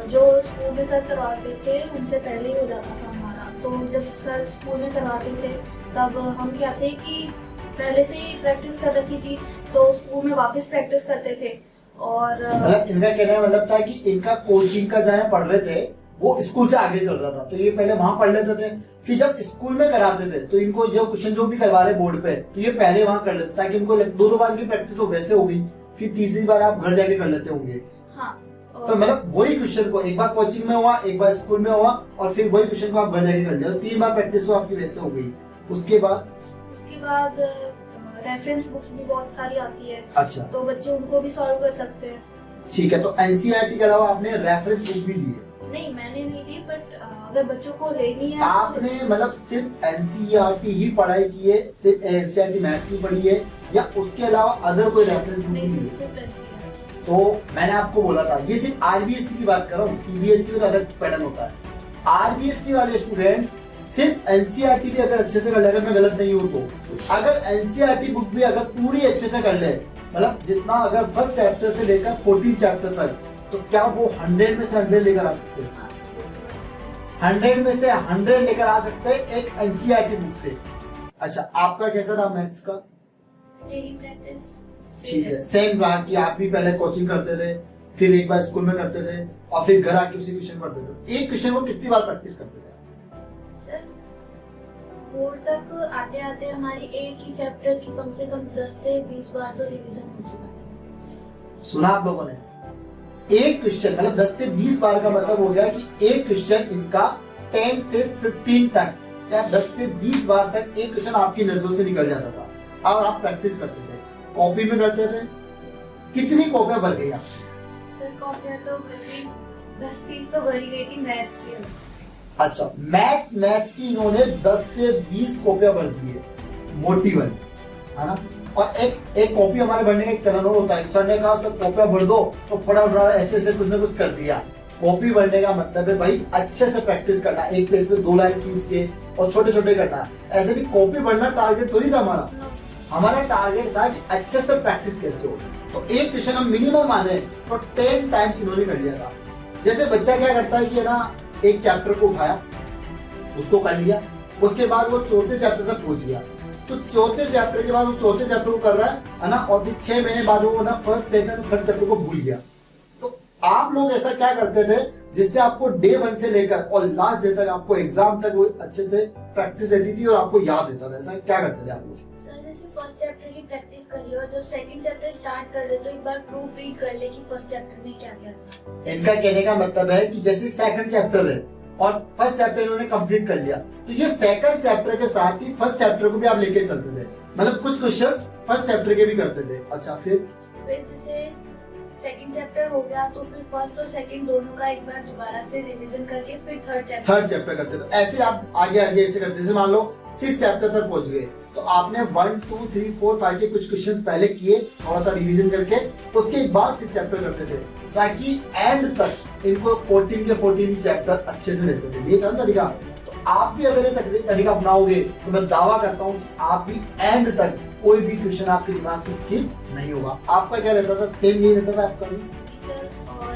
जो स्कूल में सर करवाते थे उनसे पहले ही हो जाता था हमारा। तो जब सर स्कूल में करवाते थे तब हम क्या थे कि पहले से ही प्रैक्टिस कर रखी थी, तो स्कूल में वापस प्रैक्टिस करते थे। और मतलब इनका कहना है मतलब था कि इनका कोचिंग का जहाँ पढ़ रहे थे वो स्कूल से आगे चल रहा था, तो ये पहले वहां पढ़ लेते थे, फिर जब स्कूल में कराते थे तो इनको जो क्वेश्चन जो भी करवा रहे बोर्ड पे, तो ये पहले वहां कर लेते ताकि इनको 2 बार की प्रैक्टिस तो वैसे हो गई, फिर तीसरी बार आप घर जाके कर लेते होंगे। हाँ, तो मतलब वही क्वेश्चन को एक बार कोचिंग में हुआ, एक बार स्कूल में हुआ, और फिर वही क्वेश्चन को आप घर जाके कर लिया, तो 3 बार प्रैक्टिस आपकी वैसे हो गई। उसके बाद रेफरेंस बुक्स भी बहुत सारी आती है, अच्छा, तो बच्चे उनको भी सॉल्व कर सकते हैं। ठीक है। तो एनसीईआरटी के अलावा आपने रेफरेंस बुक भी ली है? नहीं, मैंने नहीं ली, बट अगर बच्चों को लेनी है आपने मतलब सिर्फ एनसीईआरटी ही पढ़ाई की है, सिर्फ एनसीईआरटी मैथ्स ही पढ़ी है, या उसके अलावा अदर कोई रेफरेंस बुक नहीं, भी ली है? सिर्फ NCERT। तो मैंने आपको बोला था ये सिर्फ आरबीएससी की बात कर रहा हूँ, सीबीएसई में तो अलग पैटर्न होता है। आरबीएससी वाले स्टूडेंट्स सिर्फ एनसीईआरटी भी अगर अच्छे से कर ले, अगर मैं गलत नहीं हूँ तो, अगर एनसीईआरटी बुक भी अगर पूरी अच्छे से कर ले, मतलब जितना अगर फर्स्ट चैप्टर से लेकर 14 चैप्टर तक, तो क्या वो 100 में से 100 लेकर आ सकते हैं? 100 में से 100 लेकर आ सकते हैं एक एनसीईआरटी बुक से। अच्छा, आपका कैसा रहा मैथ्स का? डेली प्रैक्टिस ठीक है, सेम रहा कि आप भी पहले कोचिंग करते थे, फिर एक बार स्कूल में करते थे, और फिर घर आके उसी क्वेश्चन करते थे। एक क्वेश्चन को कितनी बार प्रैक्टिस करते थे? सर, बोर्ड तक आते आते हमारी एक ही चैप्टर की कम से कम 10 से 20 बार तो रिवीजन हो चुका है। सुना आप लोगों ने? एक क्वेश्चन मतलब 10 से 20 बार का मतलब हो गया कि एक क्वेश्चन इनका 10 से 15 तक या 10 से 20 बार तक एक क्वेश्चन आपकी नजरों से निकल जाता था, और आप प्रैक्टिस करते थे, कॉपी में करते थे। कितनी कॉपियां भर गई आप? सर, कॉपियां तो भरी 10-20 तो भरी गई थी मैथ की। अच्छा, मैथ्स की इन्होंने 10 से 20 कॉपियां भर दी है, मोटी वाली, है ना। और एक कॉपी हमारे भरने का एक चलन और होता है, सर ने कहा सब कॉपियां भर दो, तो फटाफट ऐसे कुछ ना कुछ कर दिया। कॉपी भरने का मतलब है भाई अच्छे से प्रैक्टिस करना, एक पेज पे 2 लाइन खींच के और छोटे छोटे करना। ऐसे नहीं कॉपी भरना टारगेट थोड़ी था हमारा टारगेट था कि अच्छे से प्रैक्टिस कैसे हो। तो एक क्वेश्चन हम मिनिमम माने तो 10 टाइम्स इन्होंने कर लिया था। जैसे बच्चा क्या करता है कि ना, एक चैप्टर को उठाया, उसको कर लिया, उसके बाद वो चौथे चैप्टर तक पहुंच गया, तो चौथे चैप्टर के बाद वो चौथे चैप्टर को कर रहा है ना, और फिर 6 महीने बाद वो ना फर्स्ट सेकंड थर्ड चैप्टर को भूल गया। तो आप लोग ऐसा क्या करते थे जिससे आपको डे 1 से लेकर और लास्ट डे तक आपको एग्जाम तक वो अच्छे से प्रैक्टिस रहती थी और आपको याद रहता था? ऐसा क्या करते थे आप लोग? सर, जैसे फर्स्ट चैप्टर की प्रैक्टिस करिए और जब सेकंड चैप्टर स्टार्ट कर ले तो एक बार प्रूफ रीड कर ले कि फर्स्ट चैप्टर में क्या क्या था। इनका कहने का मतलब है कि जैसे सेकंड चैप्टर है और फर्स्ट चैप्टर इन्होंने कंप्लीट कर लिया, तो ये सेकंड चैप्टर के साथ ही फर्स्ट चैप्टर को भी आप लेके चलते थे, मतलब कुछ क्वेश्चंस फर्स्ट चैप्टर के भी करते थे। अच्छा, फिर जैसे सेकंड चैप्टर हो गया तो फिर फर्स्ट और सेकंड दोनों का एक बार दोबारा से रिवीजन करके फिर थर्ड चैप्टर करते थे। ऐसे आप आगे ऐसे करते, जैसे मान लो 6 चैप्टर तक पहुंच गए, तो आपने 1 2 3 4 5 के कुछ क्वेश्चंस पहले किए, थोड़ा सा रिवीजन करके उसके बाद 6 चैप्टर करते थे, ताकि एंड तक इनको 14 के 14 चैप्टर अच्छे से रहते थे। ये था ना तरीका। तो आप भी अगर ये तरीका अपनाओगे तो मैं दावा करता हूँ कि आप भी एंड तक कोई भी क्वेश्चन आपके दिमाग से स्किप नहीं होगा। आपका क्या रहता था? सेम यही रहता था आपका भी? सर, और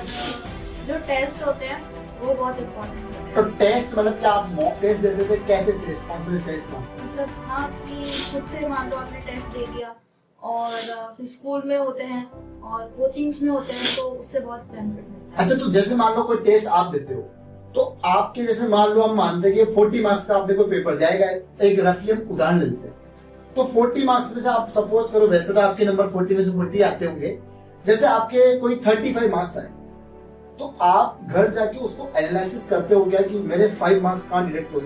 जो टेस्ट होते हैं वो बहुत इम्पोर्टेंट होते हैं। तो टेस्ट मतलब क्या आप मॉक टेस्ट देते थे? कैसे टेस्ट, कौन से टेस्ट था? मतलब हाँ, कि खुद से मान लो आपने टेस्ट दे दिया, और फिर स्कूल में होते हैं और कोचिंग्स में होते हैं, तो उससे बहुत बेनिफिट मिलता है। अच्छा, तो जैसे मान लो कोई टेस्ट आप देते हो, तो आपके जैसे मान लो हम मानते हैं कि 40 मार्क्स का आपने कोई पेपर जाएगा, एक रफली हम उदाहरण लेते हैं, तो 40 मार्क्स में से आप सपोज करो, वैसे तो आपके नंबर 40 में से 40 आते होंगे, जैसे आपके कोई 35 मार्क्स आए, तो आप घर जाके उसको एनालिसिस करते हो क्या कि मेरे 5 मार्क्स कहाँ डिडक्ट हुए?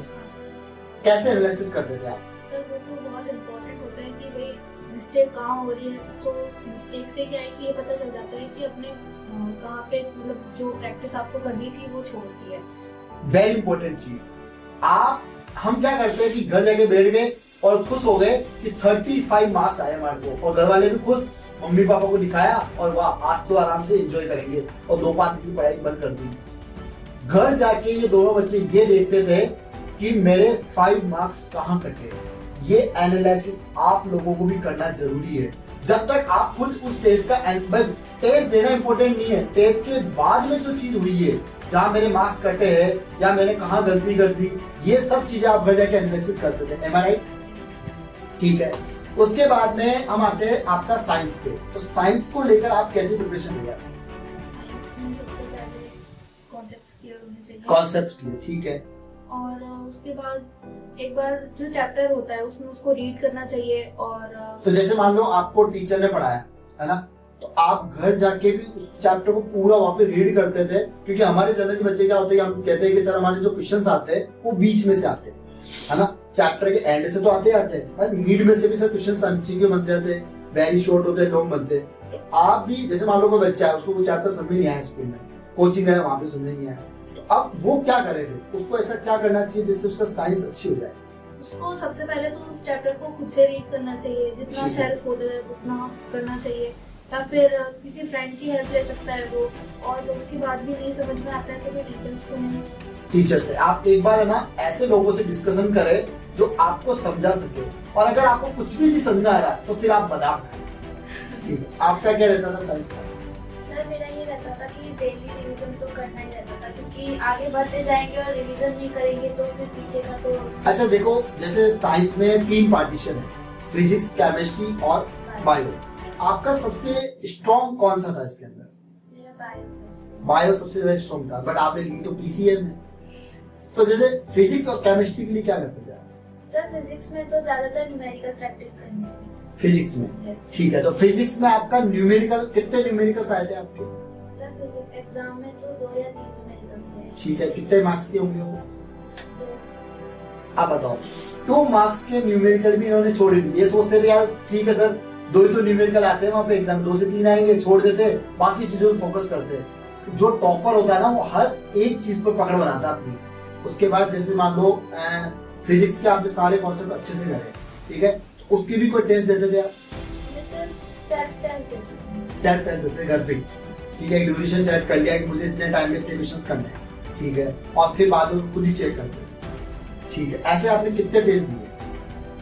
कैसे एनालिसिस करते थे आप? सर, वो तो बहुत इम्पोर्टेंट होता है कि भाई मिस्टेक कहाँ हो रही है, तो मिस्टेक से क्या है कि ये पता चल जाता है कि अपने कहाँ पे मतलब जो प्रैक्टिस आपको करनी थी वो छोड़ दी है। वेरी इंपॉर्टेंट चीज। हम क्या करते हैं कि घर जाके बैठ गए और खुश हो गए कि 35 मार्क्स आए हमारे को, और घर वाले भी खुश, मम्मी पापा को दिखाया और वाह आज तो आराम से एंजॉय करेंगे, और 2 पाँच की पढ़ाई बंद कर दी। घर जाके ये दोनों बच्चे ये देखते थे कि मेरे 5 मार्क्स कहाँ कटे। ये एनालिसिस आप लोगों को भी करना जरूरी है। जब तक आप खुद उस टेस्ट का टेस्ट देना इंपॉर्टेंट नहीं है, टेस्ट के बाद में जो चीज हुई है, जहां मेरे मार्क्स कटे हैं या मैंने कहां गलती कर दी, ये सब चीजें आप घर जाके एनालिसिस करते थे। एम आई राइट? ठीक है। उसके बाद में हम आते हैं आपका साइंस पे। तो साइंस को लेकर आप कैसे प्रिपरेशन किया? साइंस में सबसे पहले कॉन्सेप्ट्स क्लियर होने चाहिए। कॉन्सेप्ट क्लियर, ठीक है। और उसके बाद एक बार जो चैप्टर होता है उसमें उसको रीड करना चाहिए। और तो जैसे मान लो आपको टीचर ने पढ़ाया है ना, तो आप घर जाके भी उस चैप्टर को पूरा वहां पे रीड करते थे, क्योंकि हमारे जनरली बच्चे क्या होते हैं, हम कहते हैं कि सर हमारे जो क्वेश्चंस आते हैं वो बीच में से आते हैं, है ना, चैप्टर के एंड से तो आते हैं, मिड में से भी सर क्वेश्चन एमसीक्यू बनते जाते हैं, वेरी शॉर्ट होते हैं, लॉन्ग बनते हैं। तो आप भी जैसे मान लो कोई बच्चा है, उसको वो चैप्टर समझ नहीं आया स्कूल में, कोचिंग है वहां पे समझ नहीं आया, तो अब वो क्या करेंगे, उसको ऐसा क्या करना चाहिए जिससे उसका साइंस अच्छी हो जाए? उसको सबसे पहले तो उस चैप्टर को खुद से रीड करना चाहिए, जितना ठीक है। सेल्फ हो जाए उतना करना चाहिए, या फिर किसी फ्रेंड की हेल्प ले सकता है वो, और उसके बाद भी नहीं समझ में आता है तो फिर टीचर्स को नहीं। टीचर से आप एक बार है ना ऐसे लोगों से डिस्कशन करें जो आपको समझा सके, और अगर आपको कुछ भी नहीं समझ में आ रहा तो फिर आप बादाम खाएं। ठीक है, आपका क्या रहता था साइंस का? सर मेरा ये रहता था कि डेली रिवीजन तो करना ही रहता था, क्योंकि आगे बढ़ते जाएंगे और रिवीजन नहीं करेंगे तो फिर पीछे का तो। अच्छा देखो, जैसे साइंस में 3 पार्टीशन है, फिजिक्स, केमिस्ट्री और बायो। आपका सबसे स्ट्रॉन्ग कौन सा था इसके अंदर? मेरा बायो था। बायो सबसे ज्यादा स्ट्रॉन्ग था, बट आपने ली तो पीसीएम में। तो जैसे फिजिक्स और केमिस्ट्री के लिए क्या करते थे आप? सर फिजिक्स में तो ज्यादातर न्यूमेरिकल प्रैक्टिस करनी थी। फिजिक्स में? यस। ठीक है, तो फिजिक्स में आपका न्यूमेरिकल कितने न्यूमेरिकल्स आए थे आपके? सर फिजिक्स एग्जाम में तो 2 या 3 न्यूमेरिकल्स आए। ठीक है, कितने मार्क्स के होंगे वो? तो आप बताओ। 2 मार्क्स के न्यूमेरिकल भी इन्होंने छोड़ दिए। ये सोचते थे यार ठीक है सर 2 ही तो न्यूमेरिकल आते हैं वहां पे एग्जाम, 2 से 3 आएंगे, छोड़ देते, बाकी चीजों पे फोकस करते। जो टॉपर होता है ना वो हर एक चीज पर पकड़ बनाता है अपनी। उसके बाद जैसे मान लो फिजिक्स के आपने सारे कॉन्सेप्ट अच्छे से करे, ठीक है, तो उसकी भी कोई टेस्ट देते थे आप? ये सर सेल्फ टेस्ट देते थे। सेट टेस्ट देते घर पे, ठीक है, ड्यूरेशन सेट कर लिया कि मुझे इतने टाइम में इतने क्वेश्चंस करने हैं, ठीक है, और फिर बाद में खुद ही चेक करते हैं। ठीक है, ऐसे आपने कितने टेस्ट दिए?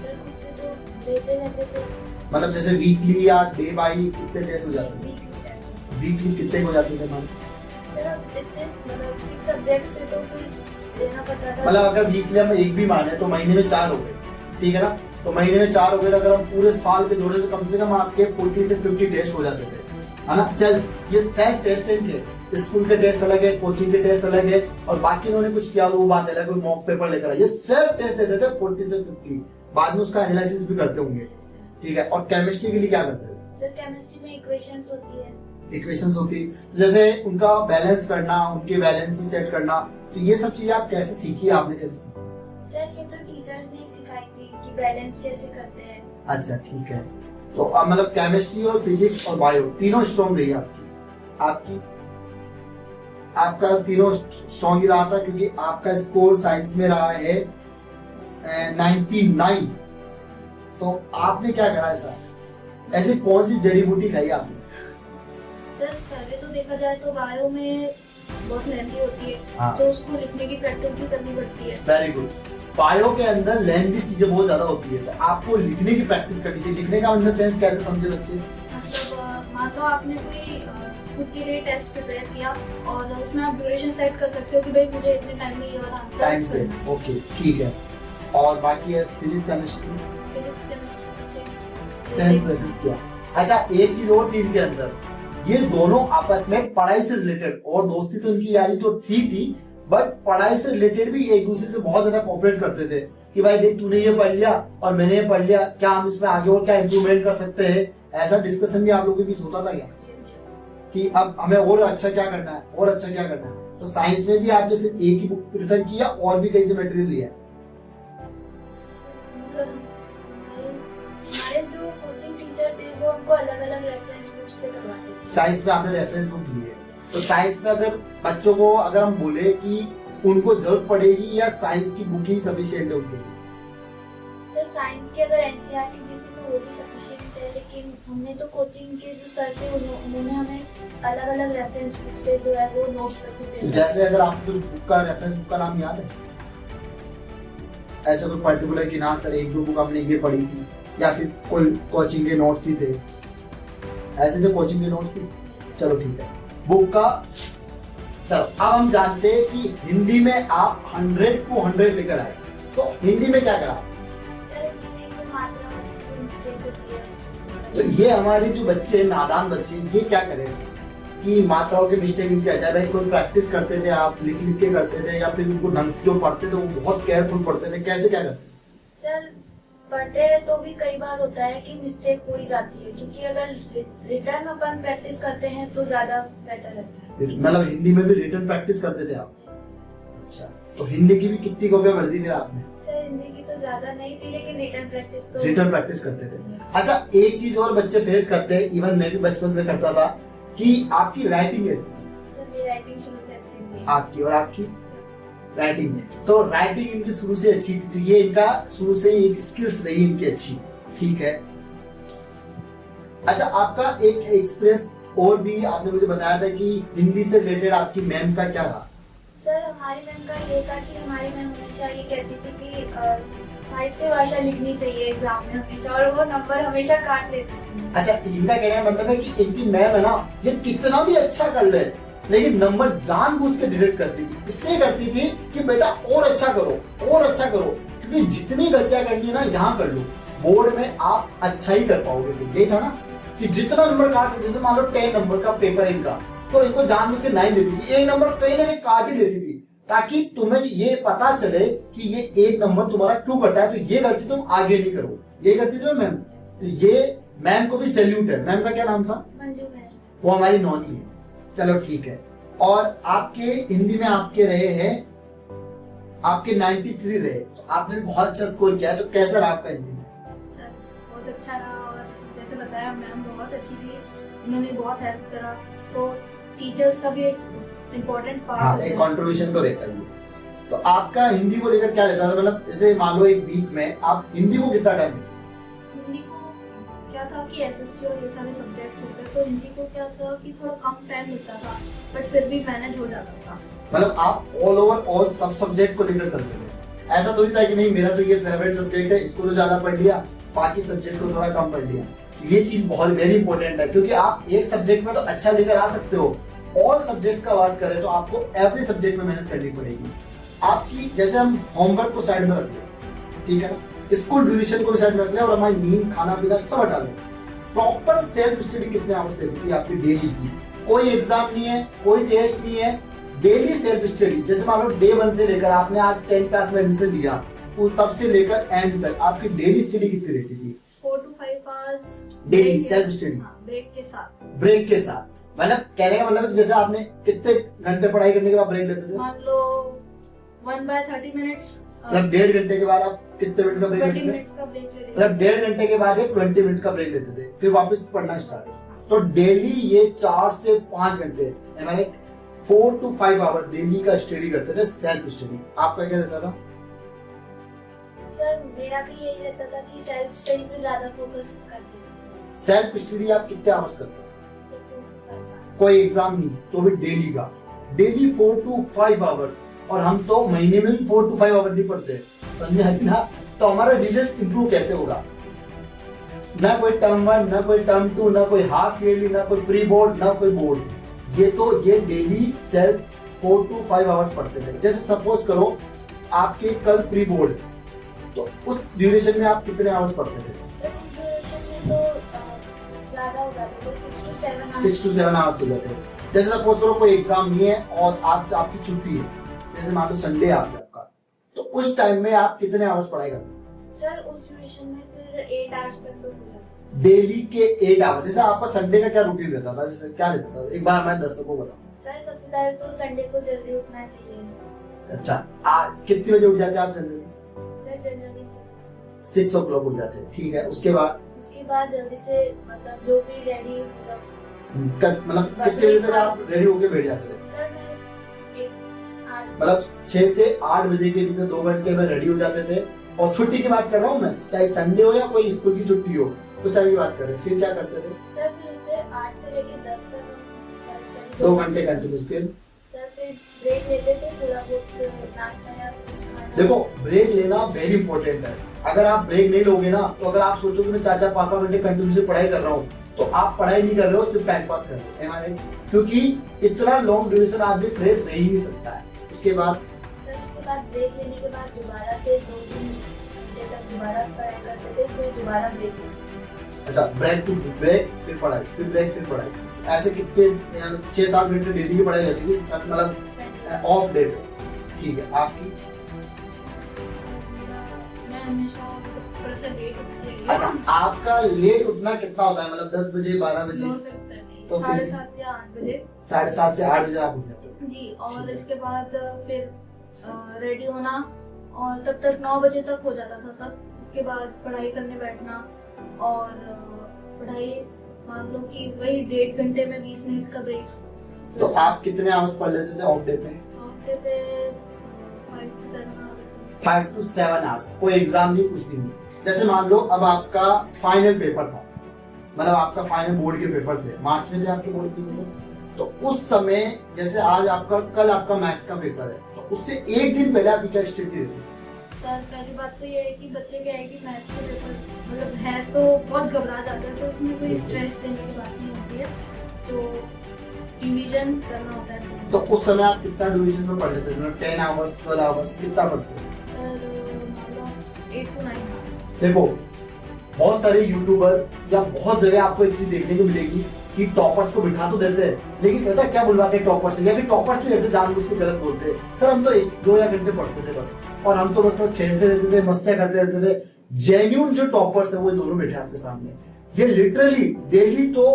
फिर खुद से तो देते रहते थे। मतलब जैसे वीकली या डे बाई कितने टेस्ट हो जाते थे? Weekly test. वीकली कितने हो जाते थे मान? सर अब इतने मतलब 6 सब्जेक्ट्स थे तो फिर देना पड़ता था। मतलब अगर वीकली हम एक भी माने तो महीने में 4 हो गए, ठीक है ना, तो महीने में 4 हो गए, अगर हम पूरे साल के जोड़े तो कम से कम आपके 40 से 50 टेस्ट हो जाते थे, है ना। सेल्फ, ये सेल्फ टेस्ट है इनके, स्कूल के टेस्ट अलग है, कोचिंग के टेस्ट अलग है, और बाकी इन्होंने कुछ किया वो बात अलग, कोई मॉक पेपर लेकर आए। ये सेल्फ टेस्ट देते थे 40 से 50, बाद में उसका एनालिसिस भी करते होंगे, ठीक है। और केमिस्ट्री के लिए क्या करते थे? सर केमिस्ट्री में इक्वेशंस होती है। इक्वेशंस होती, जैसे उनका बैलेंस करना, उनकी वैलेंसी सेट करना, तो ये सब चीजें आप कैसे सीखी, आपने कैसे सीखी? सर ये तो टीचर्स ने सिखाई थी कि बैलेंस कैसे करते हैं। अच्छा ठीक है, तो अब मतलब केमिस्ट्री और फिजिक्स और बायो तीनों स्ट्रॉन्ग रही आपकी आपका तीनों स्ट्रॉन्ग ही रहा था, क्योंकि आपका स्कोर साइंस में रहा है 99। तो आपने क्या करा ऐसा, ऐसी कौन सी जड़ी बूटी खाई आपने? सर पहले तो देखा जाए तो बायो में बहुत लेंथी होती है, हाँ। तो उसको लिखने की प्रैक्टिस भी करनी पड़ती है। Very good. बायो के अंदर लेंथी चीजें बहुत ज्यादा होती है, तो आपको लिखने की प्रैक्टिस करनी चाहिए। लिखने का इन द सेंस कैसे समझे बच्चे? मतलब मान लो आपने कोई खुद के लिए टेस्ट प्रिपेयर किया और उसमें आप ड्यूरेशन सेट कर सकते हो कि भाई मुझे इतने टाइम में ये वाला आंसर टाइम से, ओके ठीक है। और बाकी है physics chemistry, physics chemistry same process किया। अच्छा एक चीज और थी इनके अंदर, ये दोनों आपस में पढ़ाई से रिलेटेड, और दोस्ती तो इनकी यारी तो ठीक थी, बट पढ़ाई से रिलेटेड भी एक दूसरे से बहुत ज्यादा कोऑपरेट करते थे कि भाई देख तूने ये पढ़ लिया और मैंने ये पढ़ लिया, क्या हम इसमें आगे और क्या इंप्रूवमेंट कर सकते हैं। ऐसा डिस्कशन भी आप लोगों के बीच होता था क्या, कि अब हमें और अच्छा क्या करना है, और अच्छा क्या करना है? तो साइंस में भी आपने सिर्फ एक ही बुक प्रेफर किया और भी कई से मटेरियल लिया? हमारे जो कोचिंग टीचर थे वो हमको अलग अलग रेफरेंस बुक्स से करवाते थे। साइंस में आपने रेफरेंस बुक ली है, तो साइंस में अगर बच्चों को अगर हम बोले कि उनको जरूरत पड़ेगी या साइंस की बुक ही सफिशिएंट है उनके लिए? सर साइंस की अगर एनसीईआरटी दी थी तो वो भी सफिशिएंट है, लेकिन हमने तो कोचिंग के जो सर थे उन्होंने हमें अलग अलग रेफरेंस बुक से जो है वो नोट्स पर प्रिपेयर। जैसे अगर आपको कुछ बुक का रेफरेंस बुक का नाम याद है, ऐसा कोई पर्टिकुलर कि ना सर 1-2 बुक हमने ये पढ़ी थी, या फिर कोई कोचिंग के नोट्स ही थे, ऐसे थे कोचिंग के नोट्स थे? चलो ठीक है, बुक का। चलो अब हम जानते हैं कि हिंदी में आप 100 को 100 लेकर आए, तो हिंदी में क्या करा? सर मैंने एक मात्रा की मिस्टेक होती है। तो ये हमारे जो बच्चे हैं, नादान बच्चे, ये क्या करें कि मात्राओं की मिस्टेक इनकी आ जाए? भाई कोई प्रैक्टिस करते थे आप, लिख लिख के करते थे, या फिर उनको ढंग से जो पढ़ते थे वो बहुत केयरफुल पढ़ते थे, कैसे क्या करते? सर पढ़ते हैं तो भी कई बार होता है कि मिस्टेक हो ही जाती है, क्योंकि अगर रिटर्न अपन प्रैक्टिस करते हैं तो ज्यादा बेटर रहता है। मतलब हिंदी में भी रिटर्न प्रैक्टिस करते थे आप? अच्छा, तो हिंदी की भी कितनी कॉपियां भर दी थी आपने? सर हिंदी की तो ज्यादा नहीं थी, लेकिन रिटर्न प्रैक्टिस करते थे। अच्छा, एक चीज और बच्चे फेस करते हैं, इवन मैं भी बचपन में करता था, कि आपकी राइटिंग कैसी थी? सर मेरी राइटिंग शुरू से अच्छी थी। आपकी और आपकी राइटिंग, तो राइटिंग इनकी शुरू से अच्छी थी, तो ये इनका शुरू से एक स्किल्स रही इनकी अच्छी, ठीक है। अच्छा, आपका एक एक्सपीरियंस और भी आपने मुझे बताया था कि हिंदी से रिलेटेड आपकी मैम का क्या रहा? सर हमारी मैम का ये था कि हमारी मैम हमेशा ये कहती थी कि साहित्य भाषा लिखनी चाहिए एग्जाम में हमेशा, और वो नंबर हमेशा काट लेती थी। अच्छा, इनका कहने का मतलब है कि इनकी मैम है ना, ये कितना भी अच्छा कर ले लेकिन नंबर जानबूझ के डिलीट करती थी। इसलिए करती थी कि बेटा और अच्छा करो और अच्छा करो, क्योंकि जितनी गलतियां करनी है ना यहाँ कर लो, बोर्ड में आप अच्छा ही कर पाओगे। तो ये था ना कि जितना नंबर काट सकते, जैसे मान लो 10 नंबर का पेपर इनका, तो इनको जानबूझ के 9 देती थी, एक नंबर कहीं ना कहीं काट ही लेती थी, ताकि तुम्हें ये पता चले कि ये एक नंबर तुम्हारा क्यों कटा है, तो ये गलती तुम आगे नहीं करो। ये करती थी ना मैम, तो ये मैम को भी सैल्यूट है। मैम का क्या नाम था? मंजू मैम। वो हमारी नौनी है। चलो ठीक है। और आपके हिंदी में आपके रहे हैं, आपके 93 रहे, तो आपने बहुत अच्छा स्कोर किया, तो कैसा रहा आपका हिंदी में? सर बहुत अच्छा रहा, और जैसे बताया मैम बहुत अच्छी थी, उन्होंने बहुत हेल्प करा, तो टीचर्स का भी एक इम्पोर्टेंट पार्ट एक कंट्रीब्यूशन तो रहता ही है। तो आपका हिंदी को लेकर क्या रहता था? मतलब जैसे मान लो एक वीक में आप हिंदी को कितना टाइम देते? हिंदी को क्या था कि एसएसटी और ये सारे सब्जेक्ट होते, तो हिंदी को क्या था कि थोड़ा कम टाइम मिलता था, बट फिर भी मैनेज हो जाता था। मतलब आप ऑल ओवर ऑल सब सब्जेक्ट को लेकर चलते थे, ऐसा थोड़ी था कि नहीं मेरा तो ये फेवरेट सब्जेक्ट है, इसको तो ज्यादा पढ़ लिया, बाकी सब्जेक्ट को थोड़ा कम पढ़ लिया। ये चीज बहुत वेरी इंपॉर्टेंट है, क्योंकि आप एक सब्जेक्ट में तो अच्छा लेकर आ सकते हो, ऑल सब्जेक्ट्स का बात करें तो आपको एवरी सब्जेक्ट में मेहनत करनी पड़ेगी। आपकी जैसे हम होमवर्क को साइड में रख लें, ठीक है ना, स्कूल ड्यूरेशन को भी साइड में रख लें, और हमारी नींद खाना पीना सब हटा लें। प्रॉपर सेल्फ स्टडी कितने आवर्स लेती है आपकी डेली की? कोई एग्जाम नहीं है, कोई टेस्ट नहीं है, डेली सेल्फ स्टडी। जैसे मान लो डे 1 से लेकर आपने आज 10th क्लास में एडमिशन लिया, तो तब से लेकर एंड तक आपकी डेली स्टडी कितनी रहती थी? 4 to 5 hours daily self study, break के साथ। ब्रेक के साथ। मतलब कहने का मतलब जैसे आपने कितने घंटे पढ़ाई करने के बाद ब्रेक लेते थे? मान लो 1/30 मिनट्स, मतलब 1.5 घंटे के बाद आप कितने मिनट का ब्रेक 20 लेते थे? मिनट्स का ब्रेक लेते थे। मतलब 1.5 घंटे के बाद 20 मिनट का ब्रेक लेते थे, फिर वापस पढ़ना स्टार्ट। तो डेली ये 4 से 5 घंटे, 4 to 5 आवर डेली का स्टडी करते थे, सेल्फ स्टडी। आपका क्या रहता था? सर मेरा भी यही रहता था कि सेल्फ स्टडी पे ज्यादा फोकस करते थे। सेल्फ स्टडी आप कितने आवर्स करते थे? कोई एग्जाम नहीं तो भी डेली का, डेली 4 to 5 आवर्स। और हम तो महीने में भी 4 to 5 आवर नहीं पढ़ते, समझे ना? तो हमारा रिजल्ट इंप्रूव कैसे होगा? ना कोई टर्म 1, ना कोई टर्म 2, ना कोई हाफ ईयरली, ना कोई प्री बोर्ड, ना कोई बोर्ड। ये डेली सेल्फ 4 to 5 आवर्स पढ़ते थे। जैसे सपोज करो आपके कल प्री बोर्ड, तो उस ड्यूरेशन में आप कितने आवर्स पढ़ते थे? ज्यादा हो जाते थे, 6 to 7 आवर्स। 6 to 7 आवर्स हो जाते हैं। जैसे सपोज करो कोई एग्जाम नहीं है और आपकी छुट्टी है, जैसे मान लो संडे आ गया आपका, तो उस टाइम में आप कितने आवर्स पढ़ाई करते हैं? सर उस ड्यूरेशन में फिर 8 आवर्स तक तो हो जाता। डेली के 8 आवर्स। जैसे आपका संडे का क्या रूटीन रहता था? जैसे क्या रहता था, एक बार हमारे दर्शकों को बताओ। सर सबसे पहले तो संडे को जल्दी उठना चाहिए। अच्छा, कितने बजे उठ जाते हैं आप जनरली? सर जनरली 6 o'clock उठ जाते हैं, ठीक है। उसके बाद जल्दी से मतलब जो भी रेडी मतलब कितने बजे तक आप रेडी होके बैठ जाते थे? सर मैं 8 मतलब 6 से 8 बजे के बीच में 2 घंटे में रेडी हो जाते थे। और छुट्टी की बात कर रहा हूँ मैं, चाहे संडे हो या कोई स्कूल की छुट्टी हो, उस टाइम की बात कर रहे हैं। फिर क्या करते थे? सर फिर उससे 8 से लेकर 10 तक 2 घंटे कंटिन्यू। फिर सर फिर ब्रेक लेते थे, थोड़ा बहुत नाश्ता या कुछ खाना। देखो, ब्रेक लेना वेरी इंपॉर्टेंट है। अगर आप ब्रेक नहीं लोगे ना, तो अगर आप सोचोगे मैं 4-5 घंटे कंटिन्यू से पढ़ाई कर रहा हूँ, तो आप पढ़ाई नहीं कर रहे हो, सिर्फ टाइम पास कर रहे हो। राइट? क्योंकि इतना लॉन्ग ड्यूरेशन आदमी फ्रेश रह ही नहीं सकता है। उसके बाद ब्रेक लेने के बाद दोबारा से 2-3 घंटे तक दोबारा पढ़ाई करते थे, फिर दोबारा ब्रेक। अच्छा, ब्रेक टू ब्रेक, फिर पढ़ाई, फिर ब्रेक, फिर पढ़ाई, ऐसे कितने 6-7 घंटे डेली की पढ़ाई रहती थी, मतलब ऑफ डे पे। ठीक है, आपकी? मैं हमेशा से लेट उठती है। अच्छा, आपका लेट उठना कितना होता है, मतलब 10 बजे 12 बजे? 9 से 7, तो फिर 7:30 या 8 बजे। 7:30 से 8 बजे आप उठ जाते हो? जी, ठीक और है। इसके बाद फिर रेडी होना, और तब तक 9 बजे तक हो जाता था सब। उसके बाद पढ़ाई करने बैठना, और पढ़ाई मान लो कि वही 1.5 घंटे में 20 मिनट का ब्रेक। तो आप कितने आवर्स पढ़ लेते थे ऑफ डे पे? हफ्ते पे 5 to 7 आवर्स। 5 to 7 hours. कोई एग्जाम नहीं, कुछ भी नहीं। जैसे मान लो अब आपका फाइनल पेपर था, मतलब आपका फाइनल बोर्ड के पेपर थे, मार्च में थे आपके बोर्ड के पेपर, तो उस समय जैसे आज आपका, कल आपका मैथ्स का पेपर है, तो उससे एक दिन पहले आपकी क्या स्ट्रेटजी थी? सर पहली बात तो ये है कि बच्चे क्या है कि मैथ्स के पेपर मतलब है तो बहुत घबरा जाते हैं, तो इसमें कोई स्ट्रेस देने की बात नहीं होती है, तो रिवीजन करना होता है। तो उस समय आप कितना ड्यूरेशन में पढ़ लेते थे? 10 आवर्स, 12 आवर्स, कितना पढ़ते थे? सर मान लो 8 to 9 आवर्स। देखो, बहुत सारे यूट्यूबर या बहुत जगह आपको एक चीज देखने को मिलेगी कि टॉपर्स को बिठा तो देते हैं, लेकिन पता है क्या बुलवाते हैं टॉपर्स से, या फिर टॉपर्स भी ऐसे जानबूझ के गलत बोलते हैं, सर हम तो 1-2 घंटे पढ़ते थे बस, और हम तो बस खेलते रहते थे, मस्तियां करते रहते थे। जेन्युइन जो टॉपर्स है वो दोनों बैठे आपके सामने, ये लिटरली डेली तो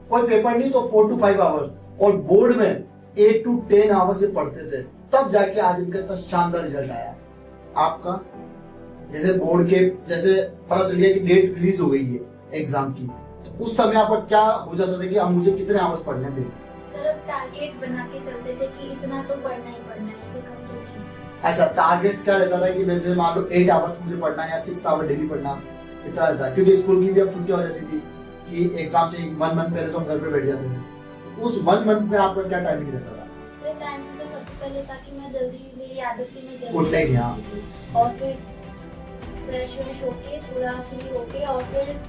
कोई पेपर नहीं तो 4 to 5 आवर्स, और बोर्ड में 8 to 10 आवर्स से पढ़ते थे, तब जाके आज इनका इतना शानदार रिजल्ट आया। आपका जैसे बोर्ड के जैसे पता चल गया कि डेट रिलीज हो गई है एग्जाम की, तो उस समय आपका क्या हो जाता था कि अब मुझे कितने आवर्स पढ़ने हैं? सर अब टारगेट बना के चलते थे कि इतना तो पढ़ना ही पढ़ना है, इससे कम तो नहीं हो सकता। अच्छा, टारगेट क्या रहता था कि जैसे मान लो 8 आवर्स मुझे पढ़ना है या 6 आवर डेली पढ़ना, इतना रहता है, क्योंकि स्कूल की भी अब छुट्टियां हो जाती थी कि एग्जाम से 1 मंथ पहले तो हम घर पे बैठ जाते थे। उस 1 मंथ में आपका क्या टाइमिंग रहता था? सर टाइमिंग तो सबसे पहले था कि मैं जल्दी, मेरी आदत थी मैं जल्दी उठने की, हाँ। और फिर फ्रेश व्रेश होके पूरा फ्री होके, और फिर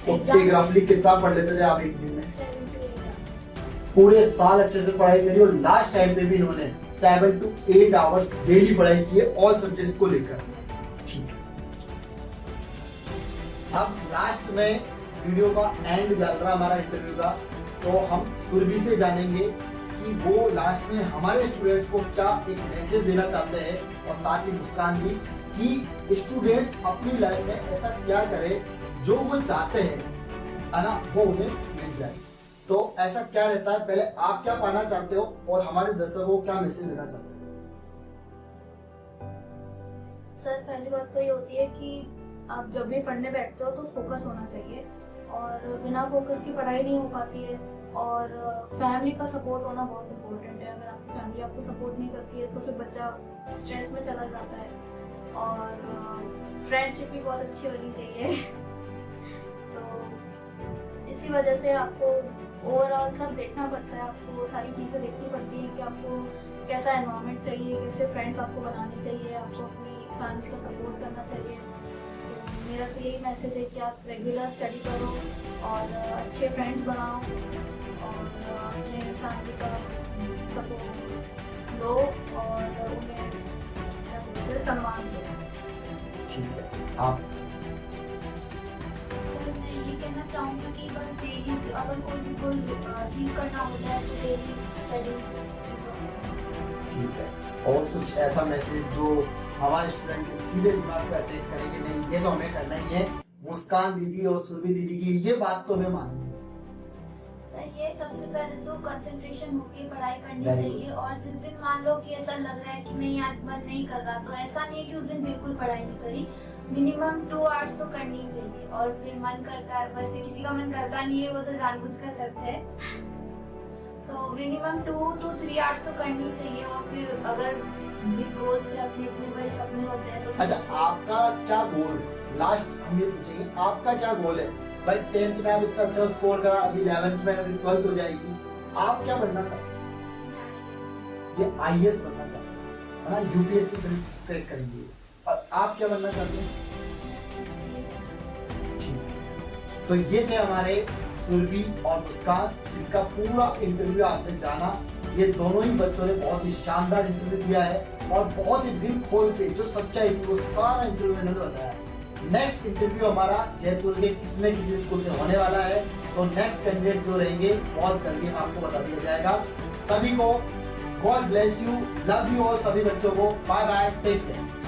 तो एक रफली कितना पढ़ लेते थे आप एक दिन में? 7 to 8 आवर्स। पूरे साल अच्छे से पढ़ाई करी, और लास्ट टाइम पे भी इन्होंने 7 to 8 आवर्स डेली पढ़ाई की है ऑल सब्जेक्ट्स को लेकर। ठीक है, अब लास्ट में वीडियो का एंड चल रहा हमारा इंटरव्यू का, तो हम सुरभि से जानेंगे कि वो लास्ट में हमारे स्टूडेंट्स को क्या एक मैसेज देना चाहते हैं, और साथ ही मुस्कान भी, कि स्टूडेंट्स अपनी लाइफ में ऐसा क्या करें जो वो चाहते हैं, है ना, वो उन्हें मिल जाए। तो ऐसा क्या रहता है, पहले आप क्या पाना चाहते हो और हमारे दर्शकों को क्या मैसेज देना चाहते हो? सर पहली बात तो ये होती है कि आप जब भी पढ़ने बैठते हो तो फोकस होना चाहिए, और बिना फोकस की पढ़ाई नहीं हो पाती है, और फैमिली का सपोर्ट होना बहुत इम्पोर्टेंट है। अगर आपकी फैमिली आपको सपोर्ट नहीं करती है तो फिर बच्चा स्ट्रेस में चला जाता है, और फ्रेंडशिप भी बहुत अच्छी होनी चाहिए। तो इसी वजह से आपको ओवरऑल सब देखना पड़ता है, आपको सारी चीज़ें देखनी पड़ती हैं कि आपको कैसा एनवायरनमेंट चाहिए, कैसे फ्रेंड्स आपको बनाने चाहिए, आपको अपनी फैमिली को सपोर्ट करना चाहिए। तो मेरा तो यही मैसेज है कि आप रेगुलर स्टडी करो और अच्छे फ्रेंड्स बनाओ, और अपने फैमिली का सपोर्ट लो, और उन्हें सम्मान दो। ठीक है, आप? सर मैं ये कहना चाहूँगी कि बस डेली अगर कोई भी गोल अचीव करना होता है तो डेली स्टडी। ठीक है, और कुछ ऐसा मैसेज जो हमारे स्टूडेंट के सीधे दिमाग पे अटैक करेंगे, नहीं ये तो हमें करना ही है, मुस्कान दीदी और सुरभि दीदी की ये बात तो हमें माननी है? सर ये सबसे पहले तो कंसंट्रेशन होके पढ़ाई करनी Very चाहिए, और जिस दिन मान लो कि ऐसा लग रहा है कि नहीं आज मन नहीं कर रहा, तो ऐसा नहीं है कि उस दिन बिल्कुल पढ़ाई नहीं करी, मिनिमम 2 आवर्स तो करनी ही चाहिए। और फिर मन करता है, वैसे किसी का मन करता नहीं है, वो तो जानबूझकर करते हैं, तो मिनिमम 2 to 3 आवर्स तो करनी ही चाहिए। और फिर अगर बिग गोल्स से अपने इतने बड़े सपने होते हैं तो अच्छा, आपका क्या गोल है? लास्ट हम ये पूछेंगे, आपका क्या गोल है? भाई 10th में आप इतना अच्छा स्कोर करा, अभी 11th में अभी 12th हो जाएगी, आप क्या बनना चाहते हैं? ये IAS बनना चाहते हैं, है ना, UPSC क्रैक करेंगे, और आप क्या बनना चाहते हैं? ठीक, तो ये थे हमारे सुरभि और मुस्कान, जिनका पूरा इंटरव्यू आपने जाना। ये दोनों ही बच्चों ने बहुत ही शानदार इंटरव्यू दिया है, और बहुत ही दिल खोल के जो सच्चाई थी वो सारा इंटरव्यू इन्होंने बताया। नेक्स्ट इंटरव्यू हमारा जयपुर के किसी न किसी स्कूल से होने वाला है, तो नेक्स्ट कैंडिडेट जो रहेंगे बहुत जल्दी हम आपको बता दिया जाएगा। सभी को God bless you, love you all, सभी बच्चों को बाय बाय, टेक केयर।